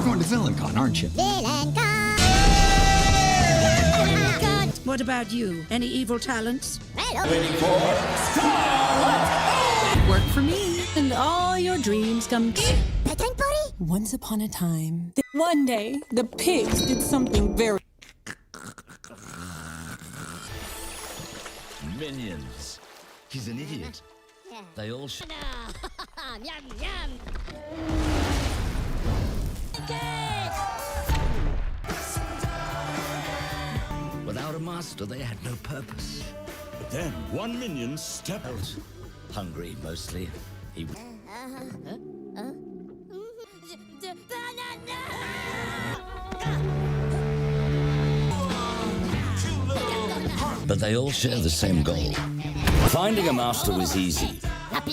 You're going to VillainCon, aren't you? VillainCon! What about you? Any evil talents? Waiting for Scarlet! Work for me, and all your dreams come true. Bedtime party? Once upon a time, one day, the pigs did something very... Minions. He's an idiot. They all Yum, yum. Without a master, they had no purpose. But then one minion stepped out. Hungry, mostly. He But they all share the same goal. Finding a master was easy. But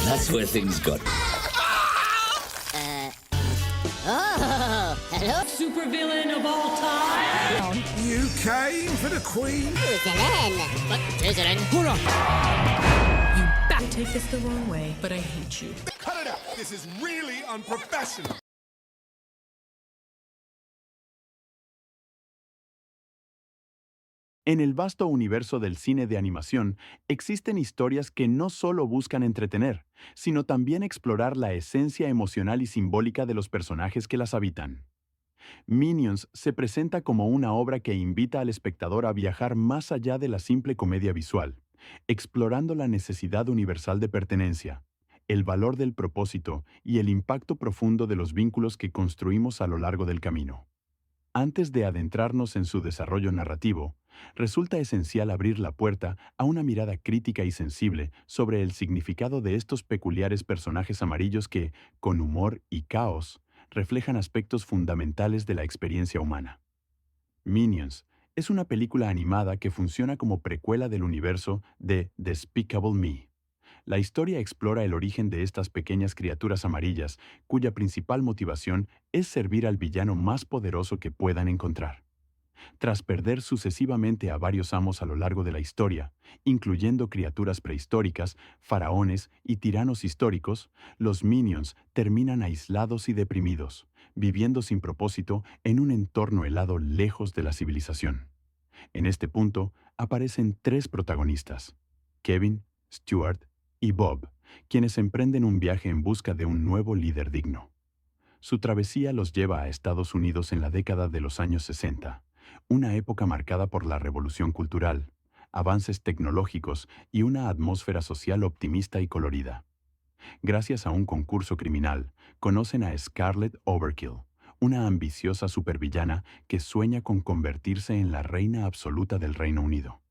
that's where things got. Hello? Supervillain of all time! You came for the Queen? Slytherin. You back take this the wrong way, but I hate you. Cut it out. This is really unprofessional. En el vasto universo del cine de animación, existen historias que no solo buscan entretener, sino también explorar la esencia emocional y simbólica de los personajes que las habitan. Minions se presenta como una obra que invita al espectador a viajar más allá de la simple comedia visual, explorando la necesidad universal de pertenencia, el valor del propósito y el impacto profundo de los vínculos que construimos a lo largo del camino. Antes de adentrarnos en su desarrollo narrativo, resulta esencial abrir la puerta a una mirada crítica y sensible sobre el significado de estos peculiares personajes amarillos que, con humor y caos, reflejan aspectos fundamentales de la experiencia humana. Minions es una película animada que funciona como precuela del universo de Despicable Me. La historia explora el origen de estas pequeñas criaturas amarillas, cuya principal motivación es servir al villano más poderoso que puedan encontrar. Tras perder sucesivamente a varios amos a lo largo de la historia, incluyendo criaturas prehistóricas, faraones y tiranos históricos, los Minions terminan aislados y deprimidos, viviendo sin propósito en un entorno helado lejos de la civilización. En este punto aparecen tres protagonistas: Kevin, Stuart y Bob, quienes emprenden un viaje en busca de un nuevo líder digno. Su travesía los lleva a Estados Unidos en la década de los años 60, una época marcada por la revolución cultural, avances tecnológicos y una atmósfera social optimista y colorida. Gracias a un concurso criminal, conocen a Scarlet Overkill, una ambiciosa supervillana que sueña con convertirse en la reina absoluta del Reino Unido.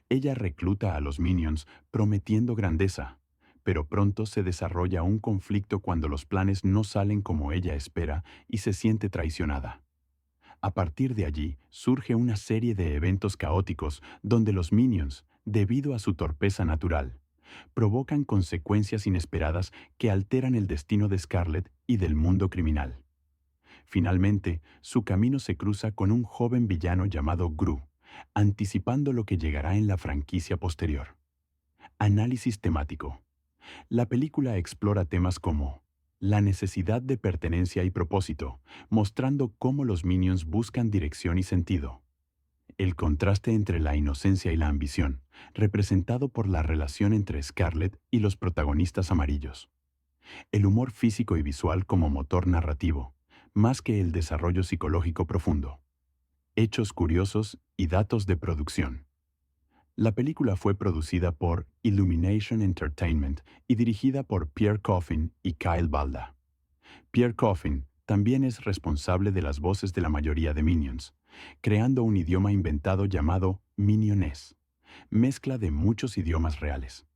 Ella recluta a los Minions prometiendo grandeza, pero pronto se desarrolla un conflicto cuando los planes no salen como ella espera y se siente traicionada. A partir de allí, surge una serie de eventos caóticos donde los Minions, debido a su torpeza natural, provocan consecuencias inesperadas que alteran el destino de Scarlet y del mundo criminal. Finalmente, su camino se cruza con un joven villano llamado Gru, anticipando lo que llegará en la franquicia posterior. Análisis temático. La película explora temas como la necesidad de pertenencia y propósito, mostrando cómo los Minions buscan dirección y sentido. El contraste entre la inocencia y la ambición, representado por la relación entre Scarlet y los protagonistas amarillos. El humor físico y visual como motor narrativo, más que el desarrollo psicológico profundo. Hechos curiosos y datos de producción. La película fue producida por Illumination Entertainment y dirigida por Pierre Coffin y Kyle Balda. Pierre Coffin también es responsable de las voces de la mayoría de Minions, creando un idioma inventado llamado Minionés, mezcla de muchos idiomas reales.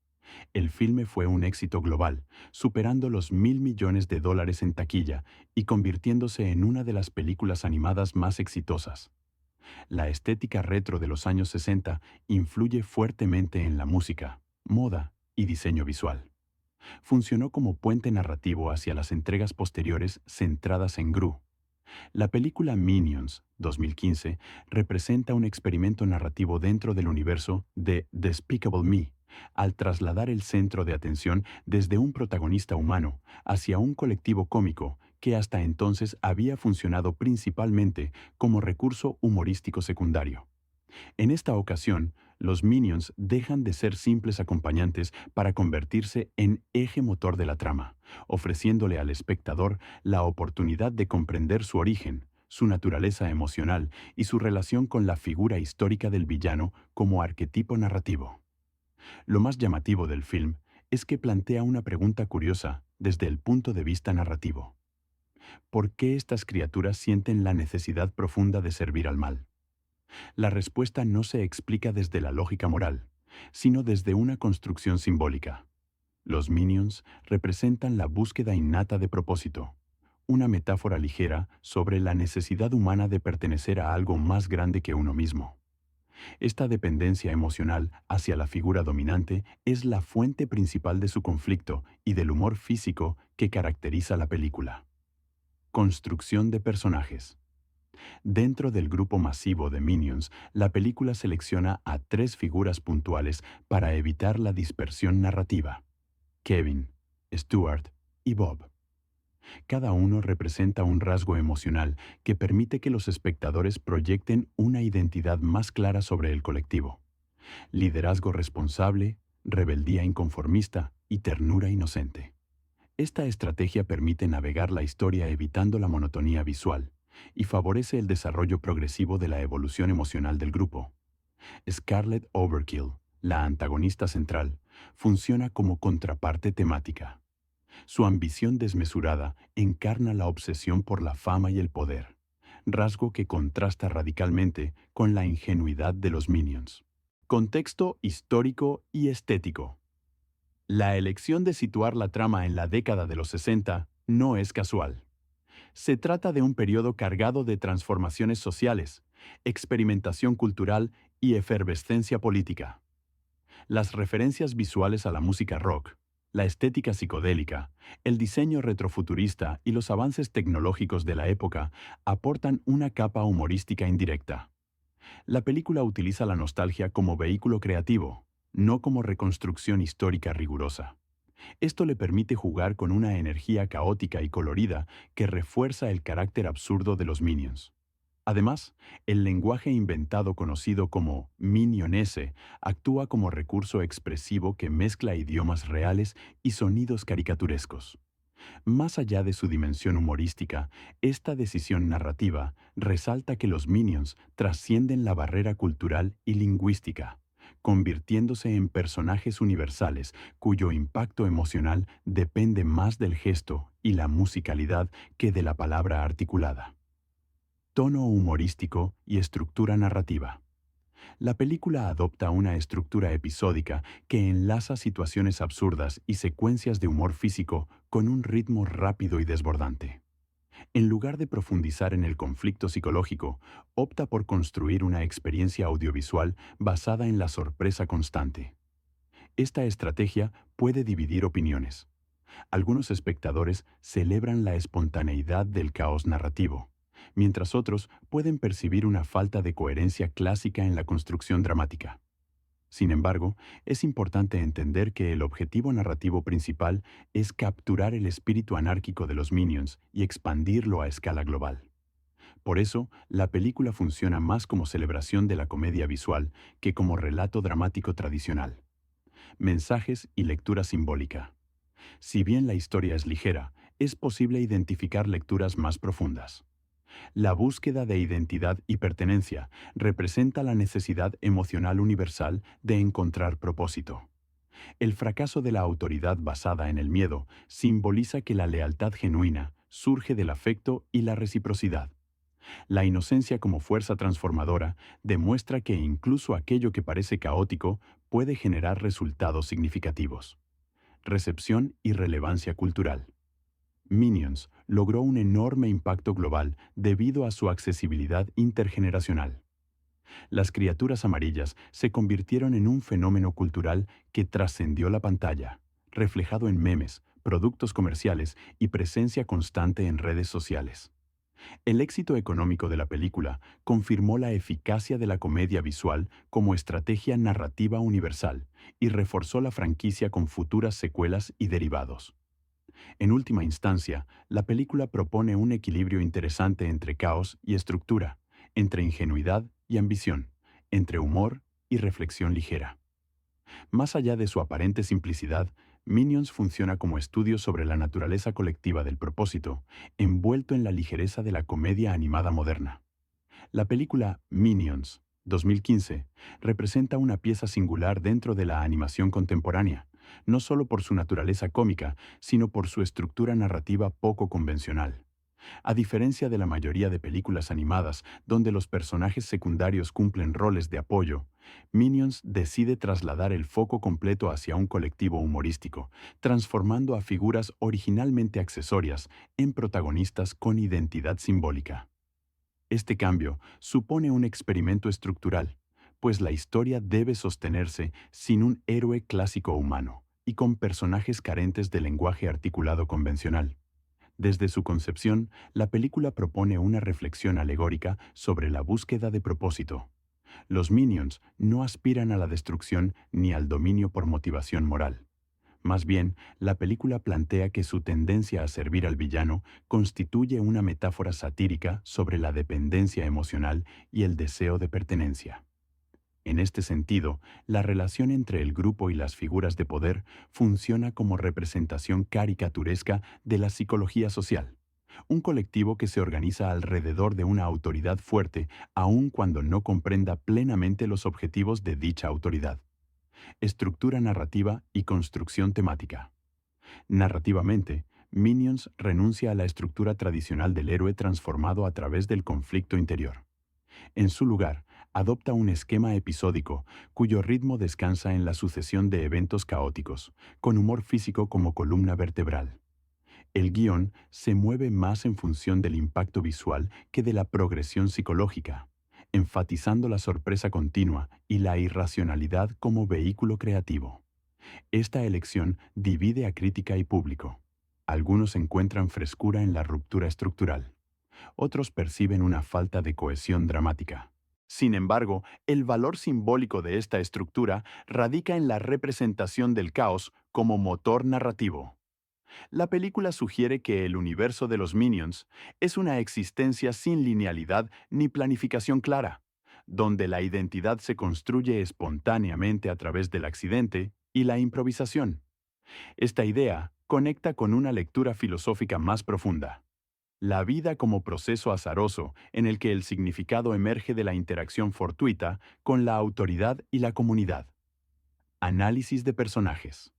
El filme fue un éxito global, superando los $1.000 millones en taquilla y convirtiéndose en una de las películas animadas más exitosas. La estética retro de los años 60 influye fuertemente en la música, moda y diseño visual. Funcionó como puente narrativo hacia las entregas posteriores centradas en Gru. La película Minions, 2015, representa un experimento narrativo dentro del universo de Despicable Me, al trasladar el centro de atención desde un protagonista humano hacia un colectivo cómico que hasta entonces había funcionado principalmente como recurso humorístico secundario. En esta ocasión, los Minions dejan de ser simples acompañantes para convertirse en eje motor de la trama, ofreciéndole al espectador la oportunidad de comprender su origen, su naturaleza emocional y su relación con la figura histórica del villano como arquetipo narrativo. Lo más llamativo del film es que plantea una pregunta curiosa desde el punto de vista narrativo. ¿Por qué estas criaturas sienten la necesidad profunda de servir al mal? La respuesta no se explica desde la lógica moral, sino desde una construcción simbólica. Los Minions representan la búsqueda innata de propósito, una metáfora ligera sobre la necesidad humana de pertenecer a algo más grande que uno mismo. Esta dependencia emocional hacia la figura dominante es la fuente principal de su conflicto y del humor físico que caracteriza la película. Construcción de personajes. Dentro del grupo masivo de Minions, la película selecciona a 3 figuras puntuales para evitar la dispersión narrativa: Kevin, Stuart y Bob. Cada uno representa un rasgo emocional que permite que los espectadores proyecten una identidad más clara sobre el colectivo: liderazgo responsable, rebeldía inconformista y ternura inocente. Esta estrategia permite navegar la historia evitando la monotonía visual y favorece el desarrollo progresivo de la evolución emocional del grupo. Scarlet Overkill, la antagonista central, funciona como contraparte temática. Su ambición desmesurada encarna la obsesión por la fama y el poder, rasgo que contrasta radicalmente con la ingenuidad de los Minions. Contexto histórico y estético. La elección de situar la trama en la década de los 60 no es casual. Se trata de un periodo cargado de transformaciones sociales, experimentación cultural y efervescencia política. Las referencias visuales a la música rock, la estética psicodélica, el diseño retrofuturista y los avances tecnológicos de la época aportan una capa humorística indirecta. La película utiliza la nostalgia como vehículo creativo, no como reconstrucción histórica rigurosa. Esto le permite jugar con una energía caótica y colorida que refuerza el carácter absurdo de los Minions. Además, el lenguaje inventado conocido como Minionese actúa como recurso expresivo que mezcla idiomas reales y sonidos caricaturescos. Más allá de su dimensión humorística, esta decisión narrativa resalta que los Minions trascienden la barrera cultural y lingüística, convirtiéndose en personajes universales cuyo impacto emocional depende más del gesto y la musicalidad que de la palabra articulada. Tono humorístico y estructura narrativa. La película adopta una estructura episódica que enlaza situaciones absurdas y secuencias de humor físico con un ritmo rápido y desbordante. En lugar de profundizar en el conflicto psicológico, opta por construir una experiencia audiovisual basada en la sorpresa constante. Esta estrategia puede dividir opiniones. Algunos espectadores celebran la espontaneidad del caos narrativo, mientras otros pueden percibir una falta de coherencia clásica en la construcción dramática. Sin embargo, es importante entender que el objetivo narrativo principal es capturar el espíritu anárquico de los Minions y expandirlo a escala global. Por eso, la película funciona más como celebración de la comedia visual que como relato dramático tradicional. Mensajes y lectura simbólica. Si bien la historia es ligera, es posible identificar lecturas más profundas. La búsqueda de identidad y pertenencia representa la necesidad emocional universal de encontrar propósito. El fracaso de la autoridad basada en el miedo simboliza que la lealtad genuina surge del afecto y la reciprocidad. La inocencia como fuerza transformadora demuestra que incluso aquello que parece caótico puede generar resultados significativos. Recepción y relevancia cultural. Minions logró un enorme impacto global debido a su accesibilidad intergeneracional. Las criaturas amarillas se convirtieron en un fenómeno cultural que trascendió la pantalla, reflejado en memes, productos comerciales y presencia constante en redes sociales. El éxito económico de la película confirmó la eficacia de la comedia visual como estrategia narrativa universal y reforzó la franquicia con futuras secuelas y derivados. En última instancia, la película propone un equilibrio interesante entre caos y estructura, entre ingenuidad y ambición, entre humor y reflexión ligera. Más allá de su aparente simplicidad, Minions funciona como estudio sobre la naturaleza colectiva del propósito, envuelto en la ligereza de la comedia animada moderna. La película Minions, 2015, representa una pieza singular dentro de la animación contemporánea, no solo por su naturaleza cómica, sino por su estructura narrativa poco convencional. A diferencia de la mayoría de películas animadas, donde los personajes secundarios cumplen roles de apoyo, Minions decide trasladar el foco completo hacia un colectivo humorístico, transformando a figuras originalmente accesorias en protagonistas con identidad simbólica. Este cambio supone un experimento estructural, pues la historia debe sostenerse sin un héroe clásico humano y con personajes carentes de lenguaje articulado convencional. Desde su concepción, la película propone una reflexión alegórica sobre la búsqueda de propósito. Los Minions no aspiran a la destrucción ni al dominio por motivación moral. Más bien, la película plantea que su tendencia a servir al villano constituye una metáfora satírica sobre la dependencia emocional y el deseo de pertenencia. En este sentido, la relación entre el grupo y las figuras de poder funciona como representación caricaturesca de la psicología social. Un colectivo que se organiza alrededor de una autoridad fuerte, aun cuando no comprenda plenamente los objetivos de dicha autoridad. Estructura narrativa y construcción temática. Narrativamente, Minions renuncia a la estructura tradicional del héroe transformado a través del conflicto interior. En su lugar, adopta un esquema episódico cuyo ritmo descansa en la sucesión de eventos caóticos, con humor físico como columna vertebral. El guión se mueve más en función del impacto visual que de la progresión psicológica, enfatizando la sorpresa continua y la irracionalidad como vehículo creativo. Esta elección divide a crítica y público. Algunos encuentran frescura en la ruptura estructural. Otros perciben una falta de cohesión dramática. Sin embargo, el valor simbólico de esta estructura radica en la representación del caos como motor narrativo. La película sugiere que el universo de los Minions es una existencia sin linealidad ni planificación clara, donde la identidad se construye espontáneamente a través del accidente y la improvisación. Esta idea conecta con una lectura filosófica más profunda. La vida como proceso azaroso en el que el significado emerge de la interacción fortuita con la autoridad y la comunidad. Análisis de personajes.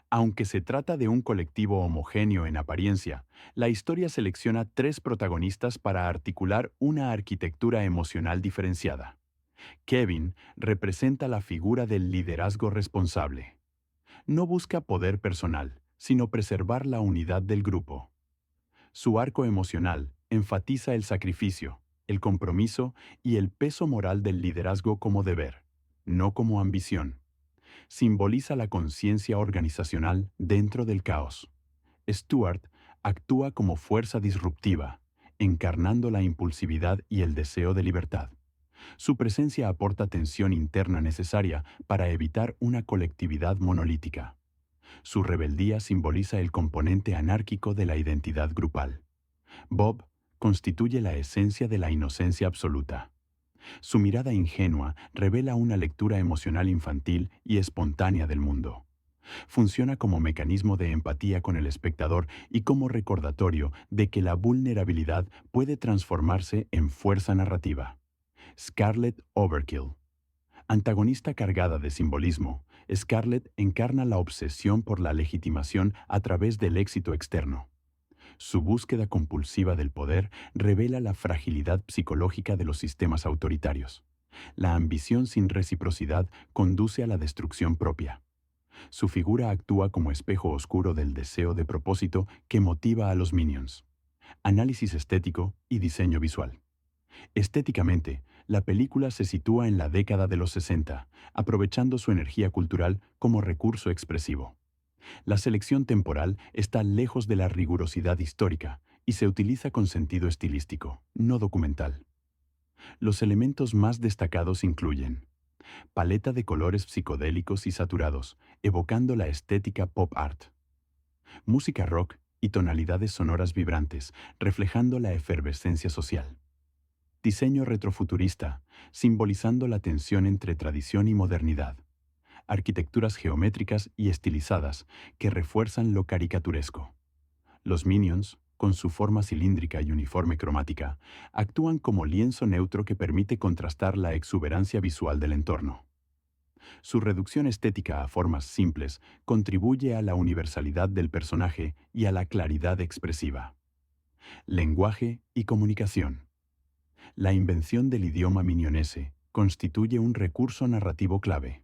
Aunque se trata de un colectivo homogéneo en apariencia, la historia selecciona 3 protagonistas para articular una arquitectura emocional diferenciada. Kevin representa la figura del liderazgo responsable. No busca poder personal, sino preservar la unidad del grupo. Su arco emocional enfatiza el sacrificio, el compromiso y el peso moral del liderazgo como deber, no como ambición. Simboliza la conciencia organizacional dentro del caos. Stuart actúa como fuerza disruptiva, encarnando la impulsividad y el deseo de libertad. Su presencia aporta tensión interna necesaria para evitar una colectividad monolítica. Su rebeldía simboliza el componente anárquico de la identidad grupal. Bob constituye la esencia de la inocencia absoluta. Su mirada ingenua revela una lectura emocional infantil y espontánea del mundo. Funciona como mecanismo de empatía con el espectador y como recordatorio de que la vulnerabilidad puede transformarse en fuerza narrativa. Scarlet Overkill. Antagonista cargada de simbolismo, Scarlet encarna la obsesión por la legitimación a través del éxito externo. Su búsqueda compulsiva del poder revela la fragilidad psicológica de los sistemas autoritarios. La ambición sin reciprocidad conduce a la destrucción propia. Su figura actúa como espejo oscuro del deseo de propósito que motiva a los Minions. Análisis estético y diseño visual. Estéticamente, la película se sitúa en la década de los 60, aprovechando su energía cultural como recurso expresivo. La selección temporal está lejos de la rigurosidad histórica y se utiliza con sentido estilístico, no documental. Los elementos más destacados incluyen paleta de colores psicodélicos y saturados, evocando la estética pop art. música rock y tonalidades sonoras vibrantes, reflejando la efervescencia social. Diseño retrofuturista, simbolizando la tensión entre tradición y modernidad. Arquitecturas geométricas y estilizadas que refuerzan lo caricaturesco. Los Minions, con su forma cilíndrica y uniforme cromática, actúan como lienzo neutro que permite contrastar la exuberancia visual del entorno. Su reducción estética a formas simples contribuye a la universalidad del personaje y a la claridad expresiva. Lenguaje y comunicación. La invención del idioma minionese constituye un recurso narrativo clave.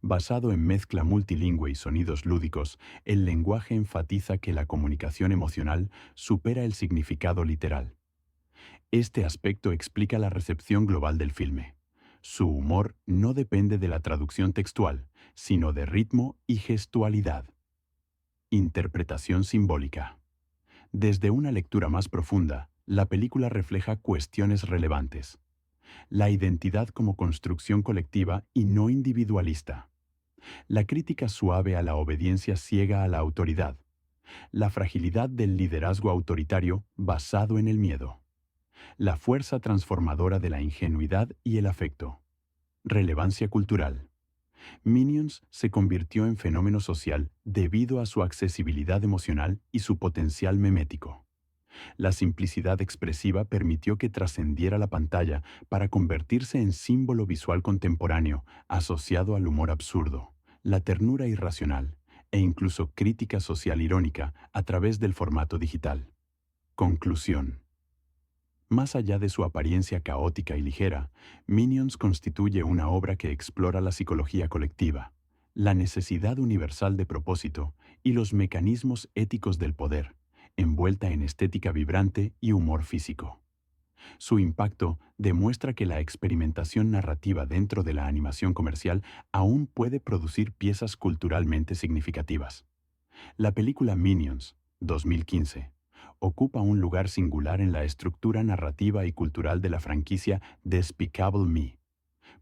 Basado en mezcla multilingüe y sonidos lúdicos, el lenguaje enfatiza que la comunicación emocional supera el significado literal. Este aspecto explica la recepción global del filme. Su humor no depende de la traducción textual, sino de ritmo y gestualidad. Interpretación simbólica. Desde una lectura más profunda, la película refleja cuestiones relevantes. La identidad como construcción colectiva y no individualista. La crítica suave a la obediencia ciega a la autoridad. La fragilidad del liderazgo autoritario basado en el miedo. La fuerza transformadora de la ingenuidad y el afecto. Relevancia cultural. Minions se convirtió en fenómeno social debido a su accesibilidad emocional y su potencial memético. La simplicidad expresiva permitió que trascendiera la pantalla para convertirse en símbolo visual contemporáneo asociado al humor absurdo, la ternura irracional e incluso crítica social irónica a través del formato digital. Conclusión. Más allá de su apariencia caótica y ligera, Minions constituye una obra que explora la psicología colectiva, la necesidad universal de propósito y los mecanismos éticos del poder, envuelta en estética vibrante y humor físico. Su impacto demuestra que la experimentación narrativa dentro de la animación comercial aún puede producir piezas culturalmente significativas. La película Minions, 2015, ocupa un lugar singular en la estructura narrativa y cultural de la franquicia Despicable Me,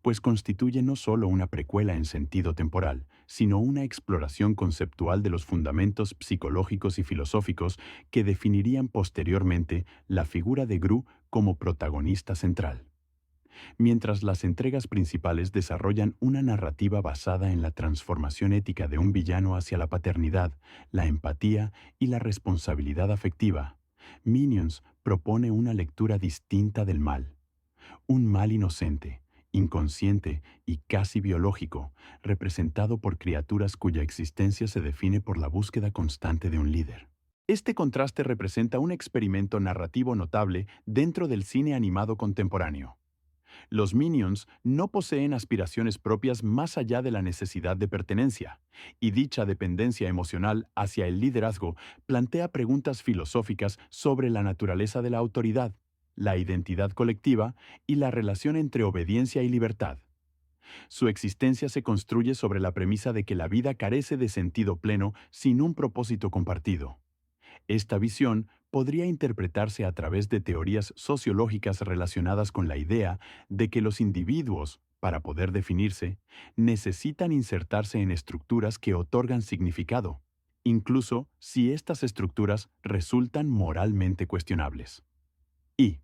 pues constituye no solo una precuela en sentido temporal, sino una exploración conceptual de los fundamentos psicológicos y filosóficos que definirían posteriormente la figura de Gru como protagonista central. Mientras las entregas principales desarrollan una narrativa basada en la transformación ética de un villano hacia la paternidad, la empatía y la responsabilidad afectiva, Minions propone una lectura distinta del mal. Un mal inocente, inconsciente y casi biológico, representado por criaturas cuya existencia se define por la búsqueda constante de un líder. Este contraste representa un experimento narrativo notable dentro del cine animado contemporáneo. Los Minions no poseen aspiraciones propias más allá de la necesidad de pertenencia, y dicha dependencia emocional hacia el liderazgo plantea preguntas filosóficas sobre la naturaleza de la autoridad, la identidad colectiva y la relación entre obediencia y libertad. Su existencia se construye sobre la premisa de que la vida carece de sentido pleno sin un propósito compartido. Esta visión podría interpretarse a través de teorías sociológicas relacionadas con la idea de que los individuos, para poder definirse, necesitan insertarse en estructuras que otorgan significado, incluso si estas estructuras resultan moralmente cuestionables. Y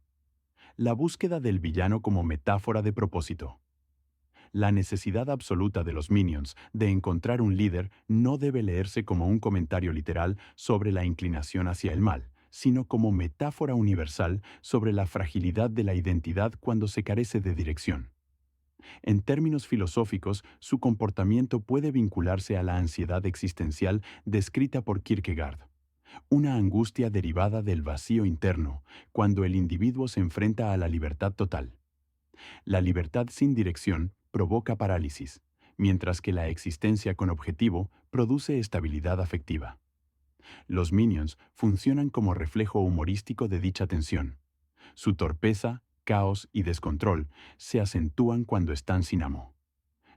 la búsqueda del villano como metáfora de propósito. La necesidad absoluta de los Minions de encontrar un líder no debe leerse como un comentario literal sobre la inclinación hacia el mal, sino como metáfora universal sobre la fragilidad de la identidad cuando se carece de dirección. En términos filosóficos, su comportamiento puede vincularse a la ansiedad existencial descrita por Kierkegaard, una angustia derivada del vacío interno, cuando el individuo se enfrenta a la libertad total. La libertad sin dirección provoca parálisis, mientras que la existencia con objetivo produce estabilidad afectiva. Los Minions funcionan como reflejo humorístico de dicha tensión. Su torpeza, caos y descontrol se acentúan cuando están sin amo.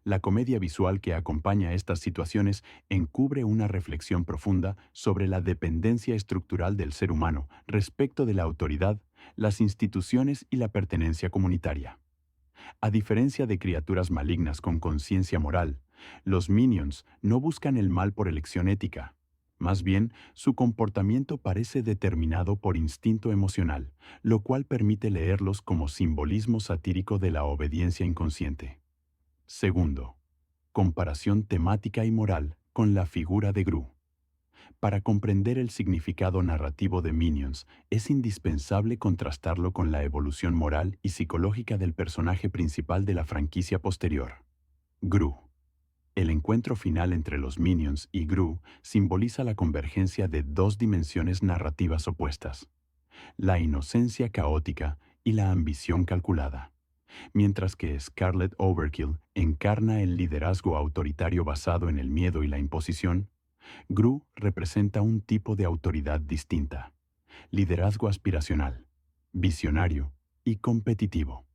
La comedia visual que acompaña estas situaciones encubre una reflexión profunda sobre la dependencia estructural del ser humano respecto de la autoridad, las instituciones y la pertenencia comunitaria. A diferencia de criaturas malignas con conciencia moral, los Minions no buscan el mal por elección ética. Más bien, su comportamiento parece determinado por instinto emocional, lo cual permite leerlos como simbolismo satírico de la obediencia inconsciente. Segundo, comparación temática y moral con la figura de Gru. Para comprender el significado narrativo de Minions, es indispensable contrastarlo con la evolución moral y psicológica del personaje principal de la franquicia posterior, Gru. El encuentro final entre los Minions y Gru simboliza la convergencia de dos dimensiones narrativas opuestas, la inocencia caótica y la ambición calculada. Mientras que Scarlet Overkill encarna el liderazgo autoritario basado en el miedo y la imposición, Gru representa un tipo de autoridad distinta, liderazgo aspiracional, visionario y competitivo.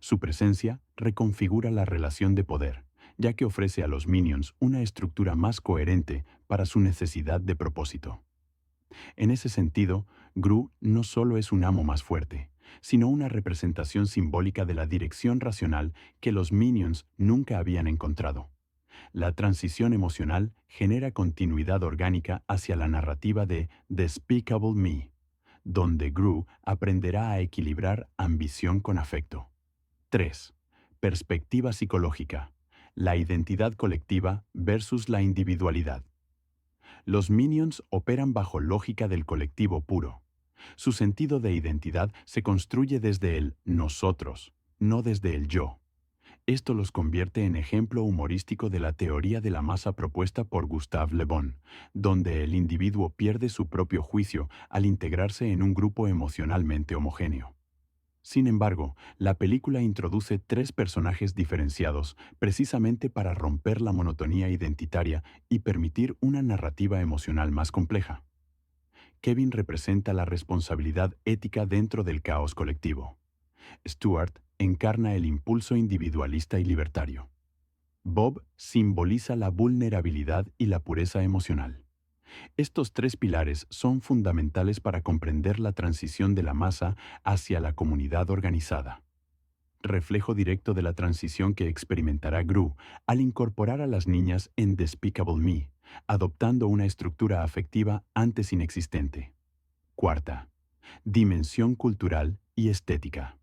Su presencia reconfigura la relación de poder, ya que ofrece a los Minions una estructura más coherente para su necesidad de propósito. En ese sentido, Gru no solo es un amo más fuerte, sino una representación simbólica de la dirección racional que los Minions nunca habían encontrado. La transición emocional genera continuidad orgánica hacia la narrativa de Despicable Me, donde Gru aprenderá a equilibrar ambición con afecto. 3. Perspectiva psicológica. La identidad colectiva versus la individualidad. Los Minions operan bajo lógica del colectivo puro. Su sentido de identidad se construye desde el nosotros, no desde el yo. Esto los convierte en ejemplo humorístico de la teoría de la masa propuesta por Gustave Le Bon, donde el individuo pierde su propio juicio al integrarse en un grupo emocionalmente homogéneo. Sin embargo, la película introduce 3 personajes diferenciados precisamente para romper la monotonía identitaria y permitir una narrativa emocional más compleja. Kevin representa la responsabilidad ética dentro del caos colectivo. Stuart encarna el impulso individualista y libertario. Bob simboliza la vulnerabilidad y la pureza emocional. Estos 3 pilares son fundamentales para comprender la transición de la masa hacia la comunidad organizada. Reflejo directo de la transición que experimentará Gru al incorporar a las niñas en Despicable Me, adoptando una estructura afectiva antes inexistente. 4. Dimensión cultural y estética.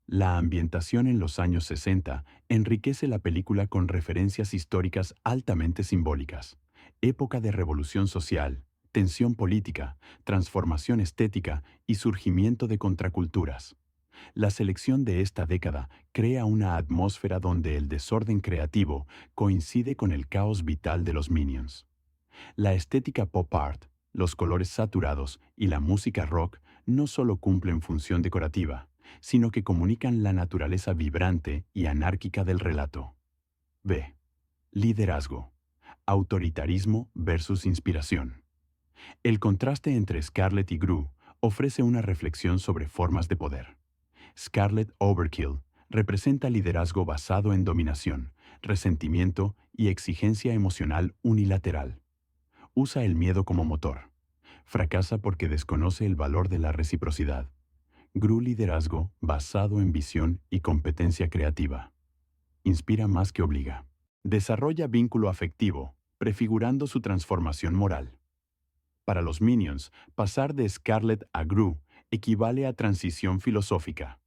La ambientación en los años 60 enriquece la película con referencias históricas altamente simbólicas. Época de revolución social, tensión política, transformación estética y surgimiento de contraculturas. La selección de esta década crea una atmósfera donde el desorden creativo coincide con el caos vital de los Minions. La estética pop art, los colores saturados y la música rock no solo cumplen función decorativa, sino que comunican la naturaleza vibrante y anárquica del relato. B. Liderazgo. Autoritarismo versus inspiración. El contraste entre Scarlet y Gru ofrece una reflexión sobre formas de poder. Scarlet Overkill representa liderazgo basado en dominación, resentimiento y exigencia emocional unilateral. Usa el miedo como motor. Fracasa porque desconoce el valor de la reciprocidad. Gru liderazgo basado en visión y competencia creativa. Inspira más que obliga. Desarrolla vínculo afectivo, prefigurando su transformación moral. Para los Minions, pasar de Scarlet a Gru equivale a transición filosófica,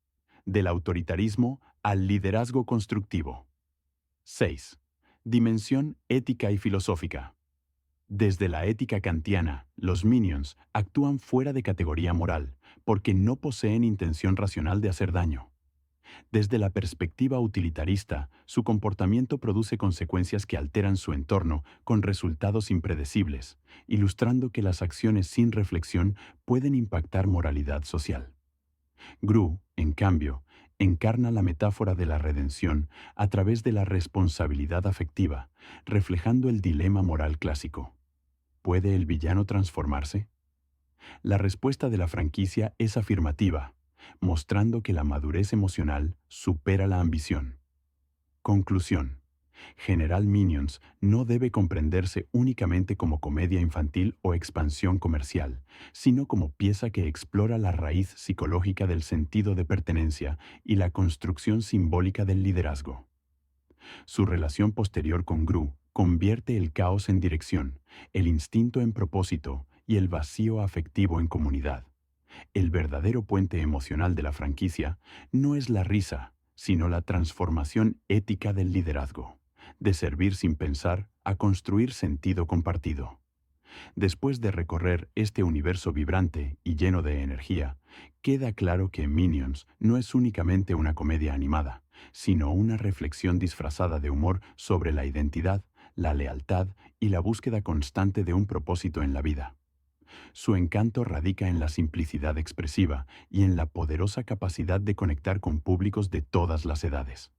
del autoritarismo al liderazgo constructivo. 6. Dimensión ética y filosófica. Desde la ética kantiana, los Minions actúan fuera de categoría moral, porque no poseen intención racional de hacer daño. Desde la perspectiva utilitarista, su comportamiento produce consecuencias que alteran su entorno con resultados impredecibles, ilustrando que las acciones sin reflexión pueden impactar moralidad social. Gru, en cambio, encarna la metáfora de la redención a través de la responsabilidad afectiva, reflejando el dilema moral clásico. ¿Puede el villano transformarse? La respuesta de la franquicia es afirmativa, mostrando que la madurez emocional supera la ambición. Conclusión. General Minions no debe comprenderse únicamente como comedia infantil o expansión comercial, sino como pieza que explora la raíz psicológica del sentido de pertenencia y la construcción simbólica del liderazgo. Su relación posterior con Gru convierte el caos en dirección, el instinto en propósito y el vacío afectivo en comunidad. El verdadero puente emocional de la franquicia no es la risa, sino la transformación ética del liderazgo, de servir sin pensar a construir sentido compartido. Después de recorrer este universo vibrante y lleno de energía, queda claro que Minions no es únicamente una comedia animada, sino una reflexión disfrazada de humor sobre la identidad, la lealtad y la búsqueda constante de un propósito en la vida. Su encanto radica en la simplicidad expresiva y en la poderosa capacidad de conectar con públicos de todas las edades.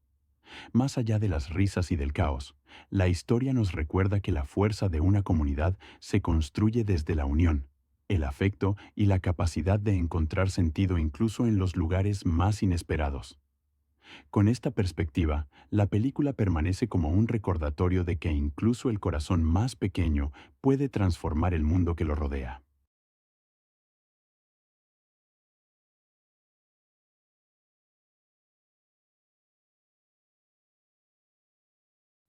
Más allá de las risas y del caos, la historia nos recuerda que la fuerza de una comunidad se construye desde la unión, el afecto y la capacidad de encontrar sentido incluso en los lugares más inesperados. Con esta perspectiva, la película permanece como un recordatorio de que incluso el corazón más pequeño puede transformar el mundo que lo rodea.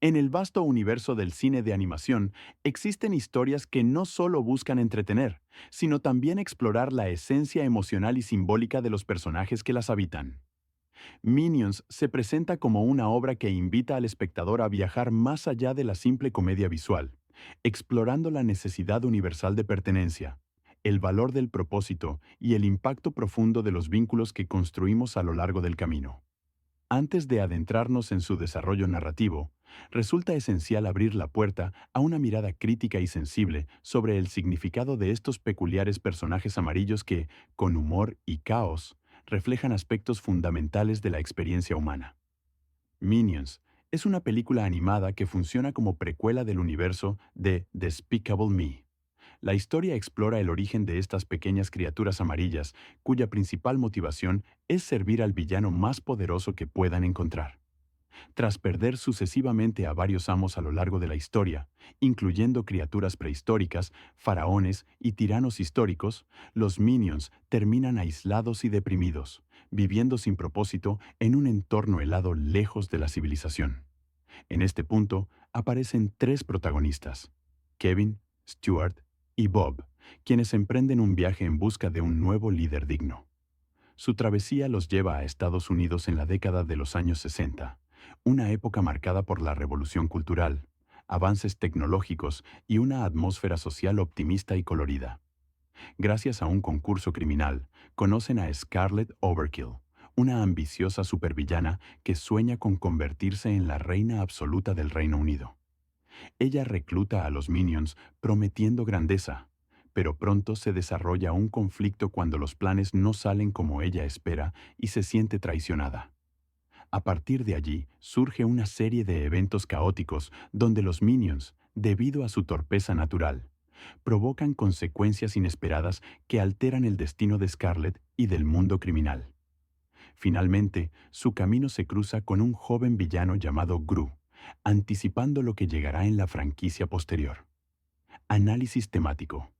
En el vasto universo del cine de animación, existen historias que no solo buscan entretener, sino también explorar la esencia emocional y simbólica de los personajes que las habitan. Minions se presenta como una obra que invita al espectador a viajar más allá de la simple comedia visual, explorando la necesidad universal de pertenencia, el valor del propósito y el impacto profundo de los vínculos que construimos a lo largo del camino. Antes de adentrarnos en su desarrollo narrativo, resulta esencial abrir la puerta a una mirada crítica y sensible sobre el significado de estos peculiares personajes amarillos que, con humor y caos, reflejan aspectos fundamentales de la experiencia humana. Minions es una película animada que funciona como precuela del universo de Despicable Me. La historia explora el origen de estas pequeñas criaturas amarillas, cuya principal motivación es servir al villano más poderoso que puedan encontrar. Tras perder sucesivamente a varios amos a lo largo de la historia, incluyendo criaturas prehistóricas, faraones y tiranos históricos, los Minions terminan aislados y deprimidos, viviendo sin propósito en un entorno helado lejos de la civilización. En este punto aparecen tres protagonistas: Kevin, Stuart y Bob, quienes emprenden un viaje en busca de un nuevo líder digno. Su travesía los lleva a Estados Unidos en la década de los años 60, una época marcada por la revolución cultural, avances tecnológicos y una atmósfera social optimista y colorida. Gracias a un concurso criminal, conocen a Scarlett Overkill, una ambiciosa supervillana que sueña con convertirse en la reina absoluta del Reino Unido. Ella recluta a los Minions prometiendo grandeza, pero pronto se desarrolla un conflicto cuando los planes no salen como ella espera y se siente traicionada. A partir de allí, surge una serie de eventos caóticos donde los Minions, debido a su torpeza natural, provocan consecuencias inesperadas que alteran el destino de Scarlett y del mundo criminal. Finalmente, su camino se cruza con un joven villano llamado Gru, anticipando lo que llegará en la franquicia posterior. Análisis temático.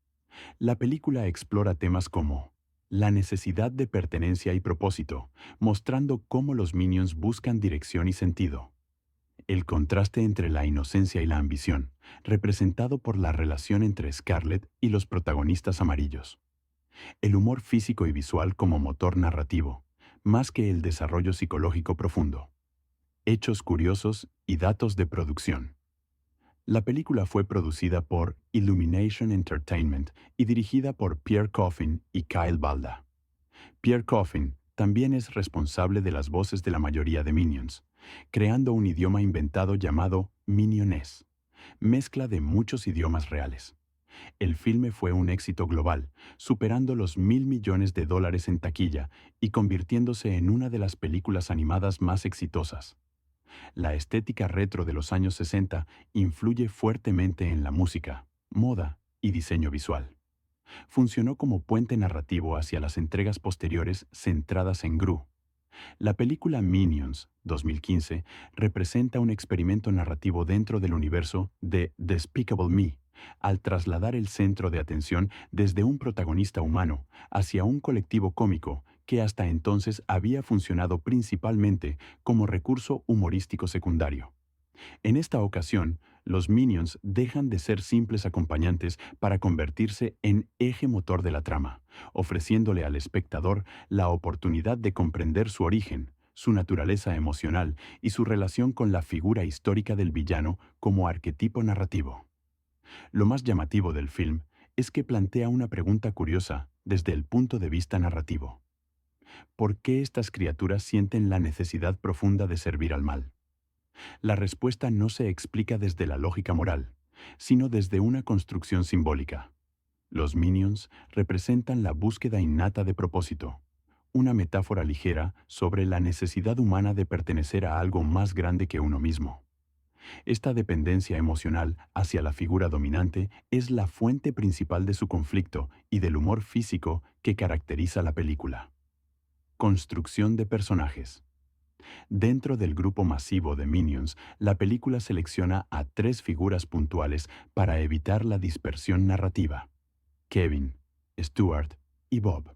La película explora temas como la necesidad de pertenencia y propósito, mostrando cómo los Minions buscan dirección y sentido. El contraste entre la inocencia y la ambición, representado por la relación entre Scarlett y los protagonistas amarillos. El humor físico y visual como motor narrativo, más que el desarrollo psicológico profundo. Hechos curiosos y datos de producción. La película fue producida por Illumination Entertainment y dirigida por Pierre Coffin y Kyle Balda. Pierre Coffin también es responsable de las voces de la mayoría de Minions, creando un idioma inventado llamado Minionés, mezcla de muchos idiomas reales. El filme fue un éxito global, superando los $1.000 millones en taquilla y convirtiéndose en una de las películas animadas más exitosas. La estética retro de los años 60 influye fuertemente en la música, moda y diseño visual. Funcionó como puente narrativo hacia las entregas posteriores centradas en Gru. La película Minions, 2015, representa un experimento narrativo dentro del universo de Despicable Me, al trasladar el centro de atención desde un protagonista humano hacia un colectivo cómico que hasta entonces había funcionado principalmente como recurso humorístico secundario. En esta ocasión, los Minions dejan de ser simples acompañantes para convertirse en eje motor de la trama, ofreciéndole al espectador la oportunidad de comprender su origen, su naturaleza emocional y su relación con la figura histórica del villano como arquetipo narrativo. Lo más llamativo del film es que plantea una pregunta curiosa desde el punto de vista narrativo. ¿Por qué estas criaturas sienten la necesidad profunda de servir al mal? La respuesta no se explica desde la lógica moral, sino desde una construcción simbólica. Los Minions representan la búsqueda innata de propósito, una metáfora ligera sobre la necesidad humana de pertenecer a algo más grande que uno mismo. Esta dependencia emocional hacia la figura dominante es la fuente principal de su conflicto y del humor físico que caracteriza la película. Construcción de personajes. Dentro del grupo masivo de Minions, la película selecciona a 3 figuras puntuales para evitar la dispersión narrativa: Kevin, Stuart y Bob.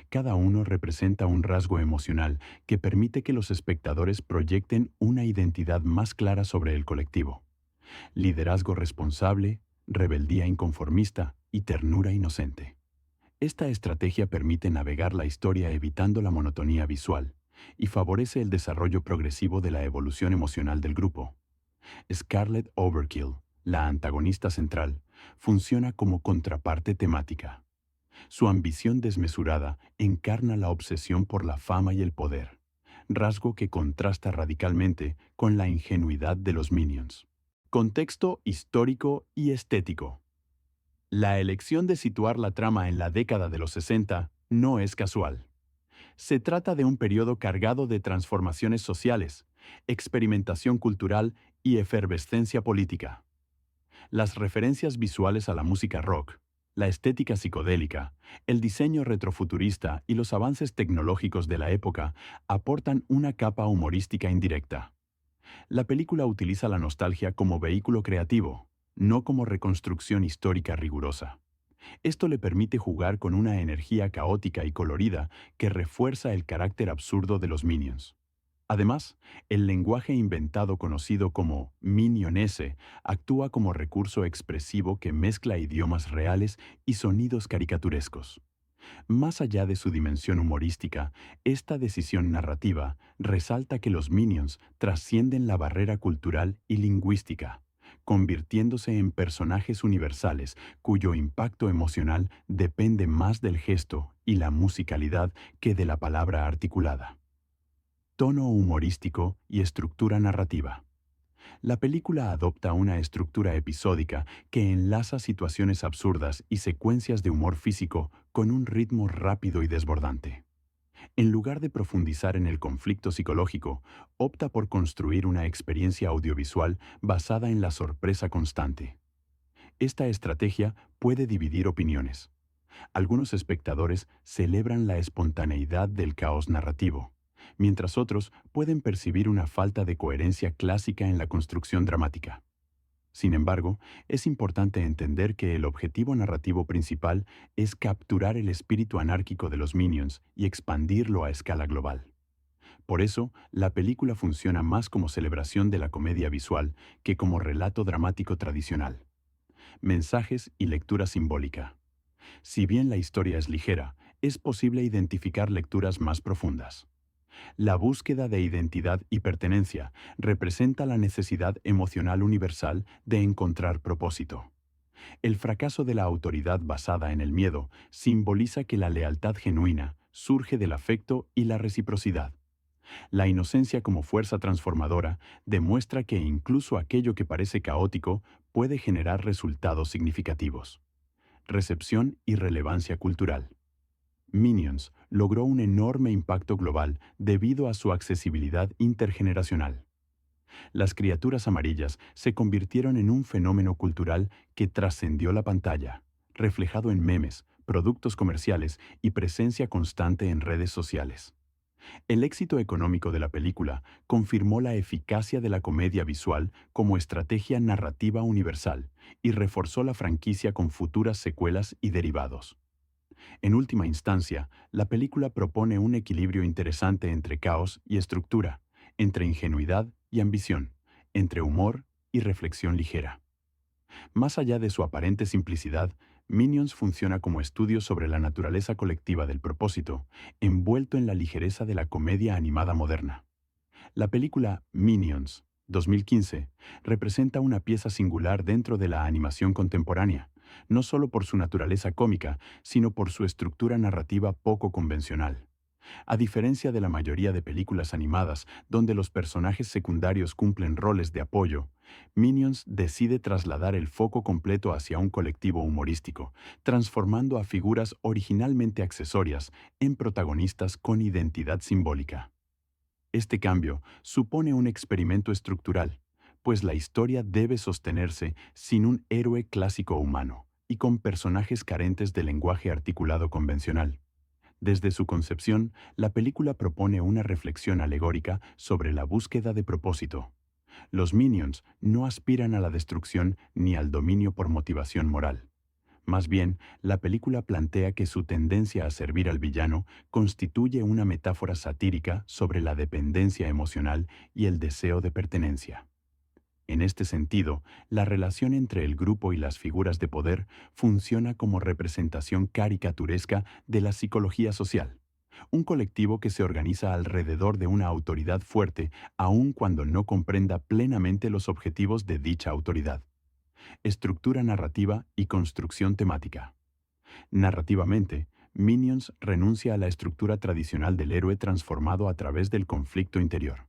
Cada uno representa un rasgo emocional que permite que los espectadores proyecten una identidad más clara sobre el colectivo: liderazgo responsable, rebeldía inconformista y ternura inocente. Esta estrategia permite navegar la historia evitando la monotonía visual y favorece el desarrollo progresivo de la evolución emocional del grupo. Scarlet Overkill, la antagonista central, funciona como contraparte temática. Su ambición desmesurada encarna la obsesión por la fama y el poder, rasgo que contrasta radicalmente con la ingenuidad de los Minions. Contexto histórico y estético. La elección de situar la trama en la década de los 60 no es casual. Se trata de un periodo cargado de transformaciones sociales, experimentación cultural y efervescencia política. Las referencias visuales a la música rock, la estética psicodélica, el diseño retrofuturista y los avances tecnológicos de la época aportan una capa humorística indirecta. La película utiliza la nostalgia como vehículo creativo, no como reconstrucción histórica rigurosa. Esto le permite jugar con una energía caótica y colorida que refuerza el carácter absurdo de los Minions. Además, el lenguaje inventado conocido como Minionese actúa como recurso expresivo que mezcla idiomas reales y sonidos caricaturescos. Más allá de su dimensión humorística, esta decisión narrativa resalta que los Minions trascienden la barrera cultural y lingüística, convirtiéndose en personajes universales cuyo impacto emocional depende más del gesto y la musicalidad que de la palabra articulada. Tono humorístico y estructura narrativa. La película adopta una estructura episódica que enlaza situaciones absurdas y secuencias de humor físico con un ritmo rápido y desbordante. En lugar de profundizar en el conflicto psicológico, opta por construir una experiencia audiovisual basada en la sorpresa constante. Esta estrategia puede dividir opiniones. Algunos espectadores celebran la espontaneidad del caos narrativo, mientras otros pueden percibir una falta de coherencia clásica en la construcción dramática. Sin embargo, es importante entender que el objetivo narrativo principal es capturar el espíritu anárquico de los Minions y expandirlo a escala global. Por eso, la película funciona más como celebración de la comedia visual que como relato dramático tradicional. Mensajes y lectura simbólica. Si bien la historia es ligera, es posible identificar lecturas más profundas. La búsqueda de identidad y pertenencia representa la necesidad emocional universal de encontrar propósito. El fracaso de la autoridad basada en el miedo simboliza que la lealtad genuina surge del afecto y la reciprocidad. La inocencia como fuerza transformadora demuestra que incluso aquello que parece caótico puede generar resultados significativos. Recepción y relevancia cultural. Minions logró un enorme impacto global debido a su accesibilidad intergeneracional. Las criaturas amarillas se convirtieron en un fenómeno cultural que trascendió la pantalla, reflejado en memes, productos comerciales y presencia constante en redes sociales. El éxito económico de la película confirmó la eficacia de la comedia visual como estrategia narrativa universal y reforzó la franquicia con futuras secuelas y derivados. En última instancia, la película propone un equilibrio interesante entre caos y estructura, entre ingenuidad y ambición, entre humor y reflexión ligera. Más allá de su aparente simplicidad, Minions funciona como estudio sobre la naturaleza colectiva del propósito, envuelto en la ligereza de la comedia animada moderna. La película Minions, 2015, representa una pieza singular dentro de la animación contemporánea, no solo por su naturaleza cómica, sino por su estructura narrativa poco convencional. A diferencia de la mayoría de películas animadas, donde los personajes secundarios cumplen roles de apoyo, Minions decide trasladar el foco completo hacia un colectivo humorístico, transformando a figuras originalmente accesorias en protagonistas con identidad simbólica. Este cambio supone un experimento estructural, pues la historia debe sostenerse sin un héroe clásico humano y con personajes carentes de lenguaje articulado convencional. Desde su concepción, la película propone una reflexión alegórica sobre la búsqueda de propósito. Los Minions no aspiran a la destrucción ni al dominio por motivación moral. Más bien, la película plantea que su tendencia a servir al villano constituye una metáfora satírica sobre la dependencia emocional y el deseo de pertenencia. En este sentido, la relación entre el grupo y las figuras de poder funciona como representación caricaturesca de la psicología social. Un colectivo que se organiza alrededor de una autoridad fuerte, aun cuando no comprenda plenamente los objetivos de dicha autoridad. Estructura narrativa y construcción temática. Narrativamente, Minions renuncia a la estructura tradicional del héroe transformado a través del conflicto interior.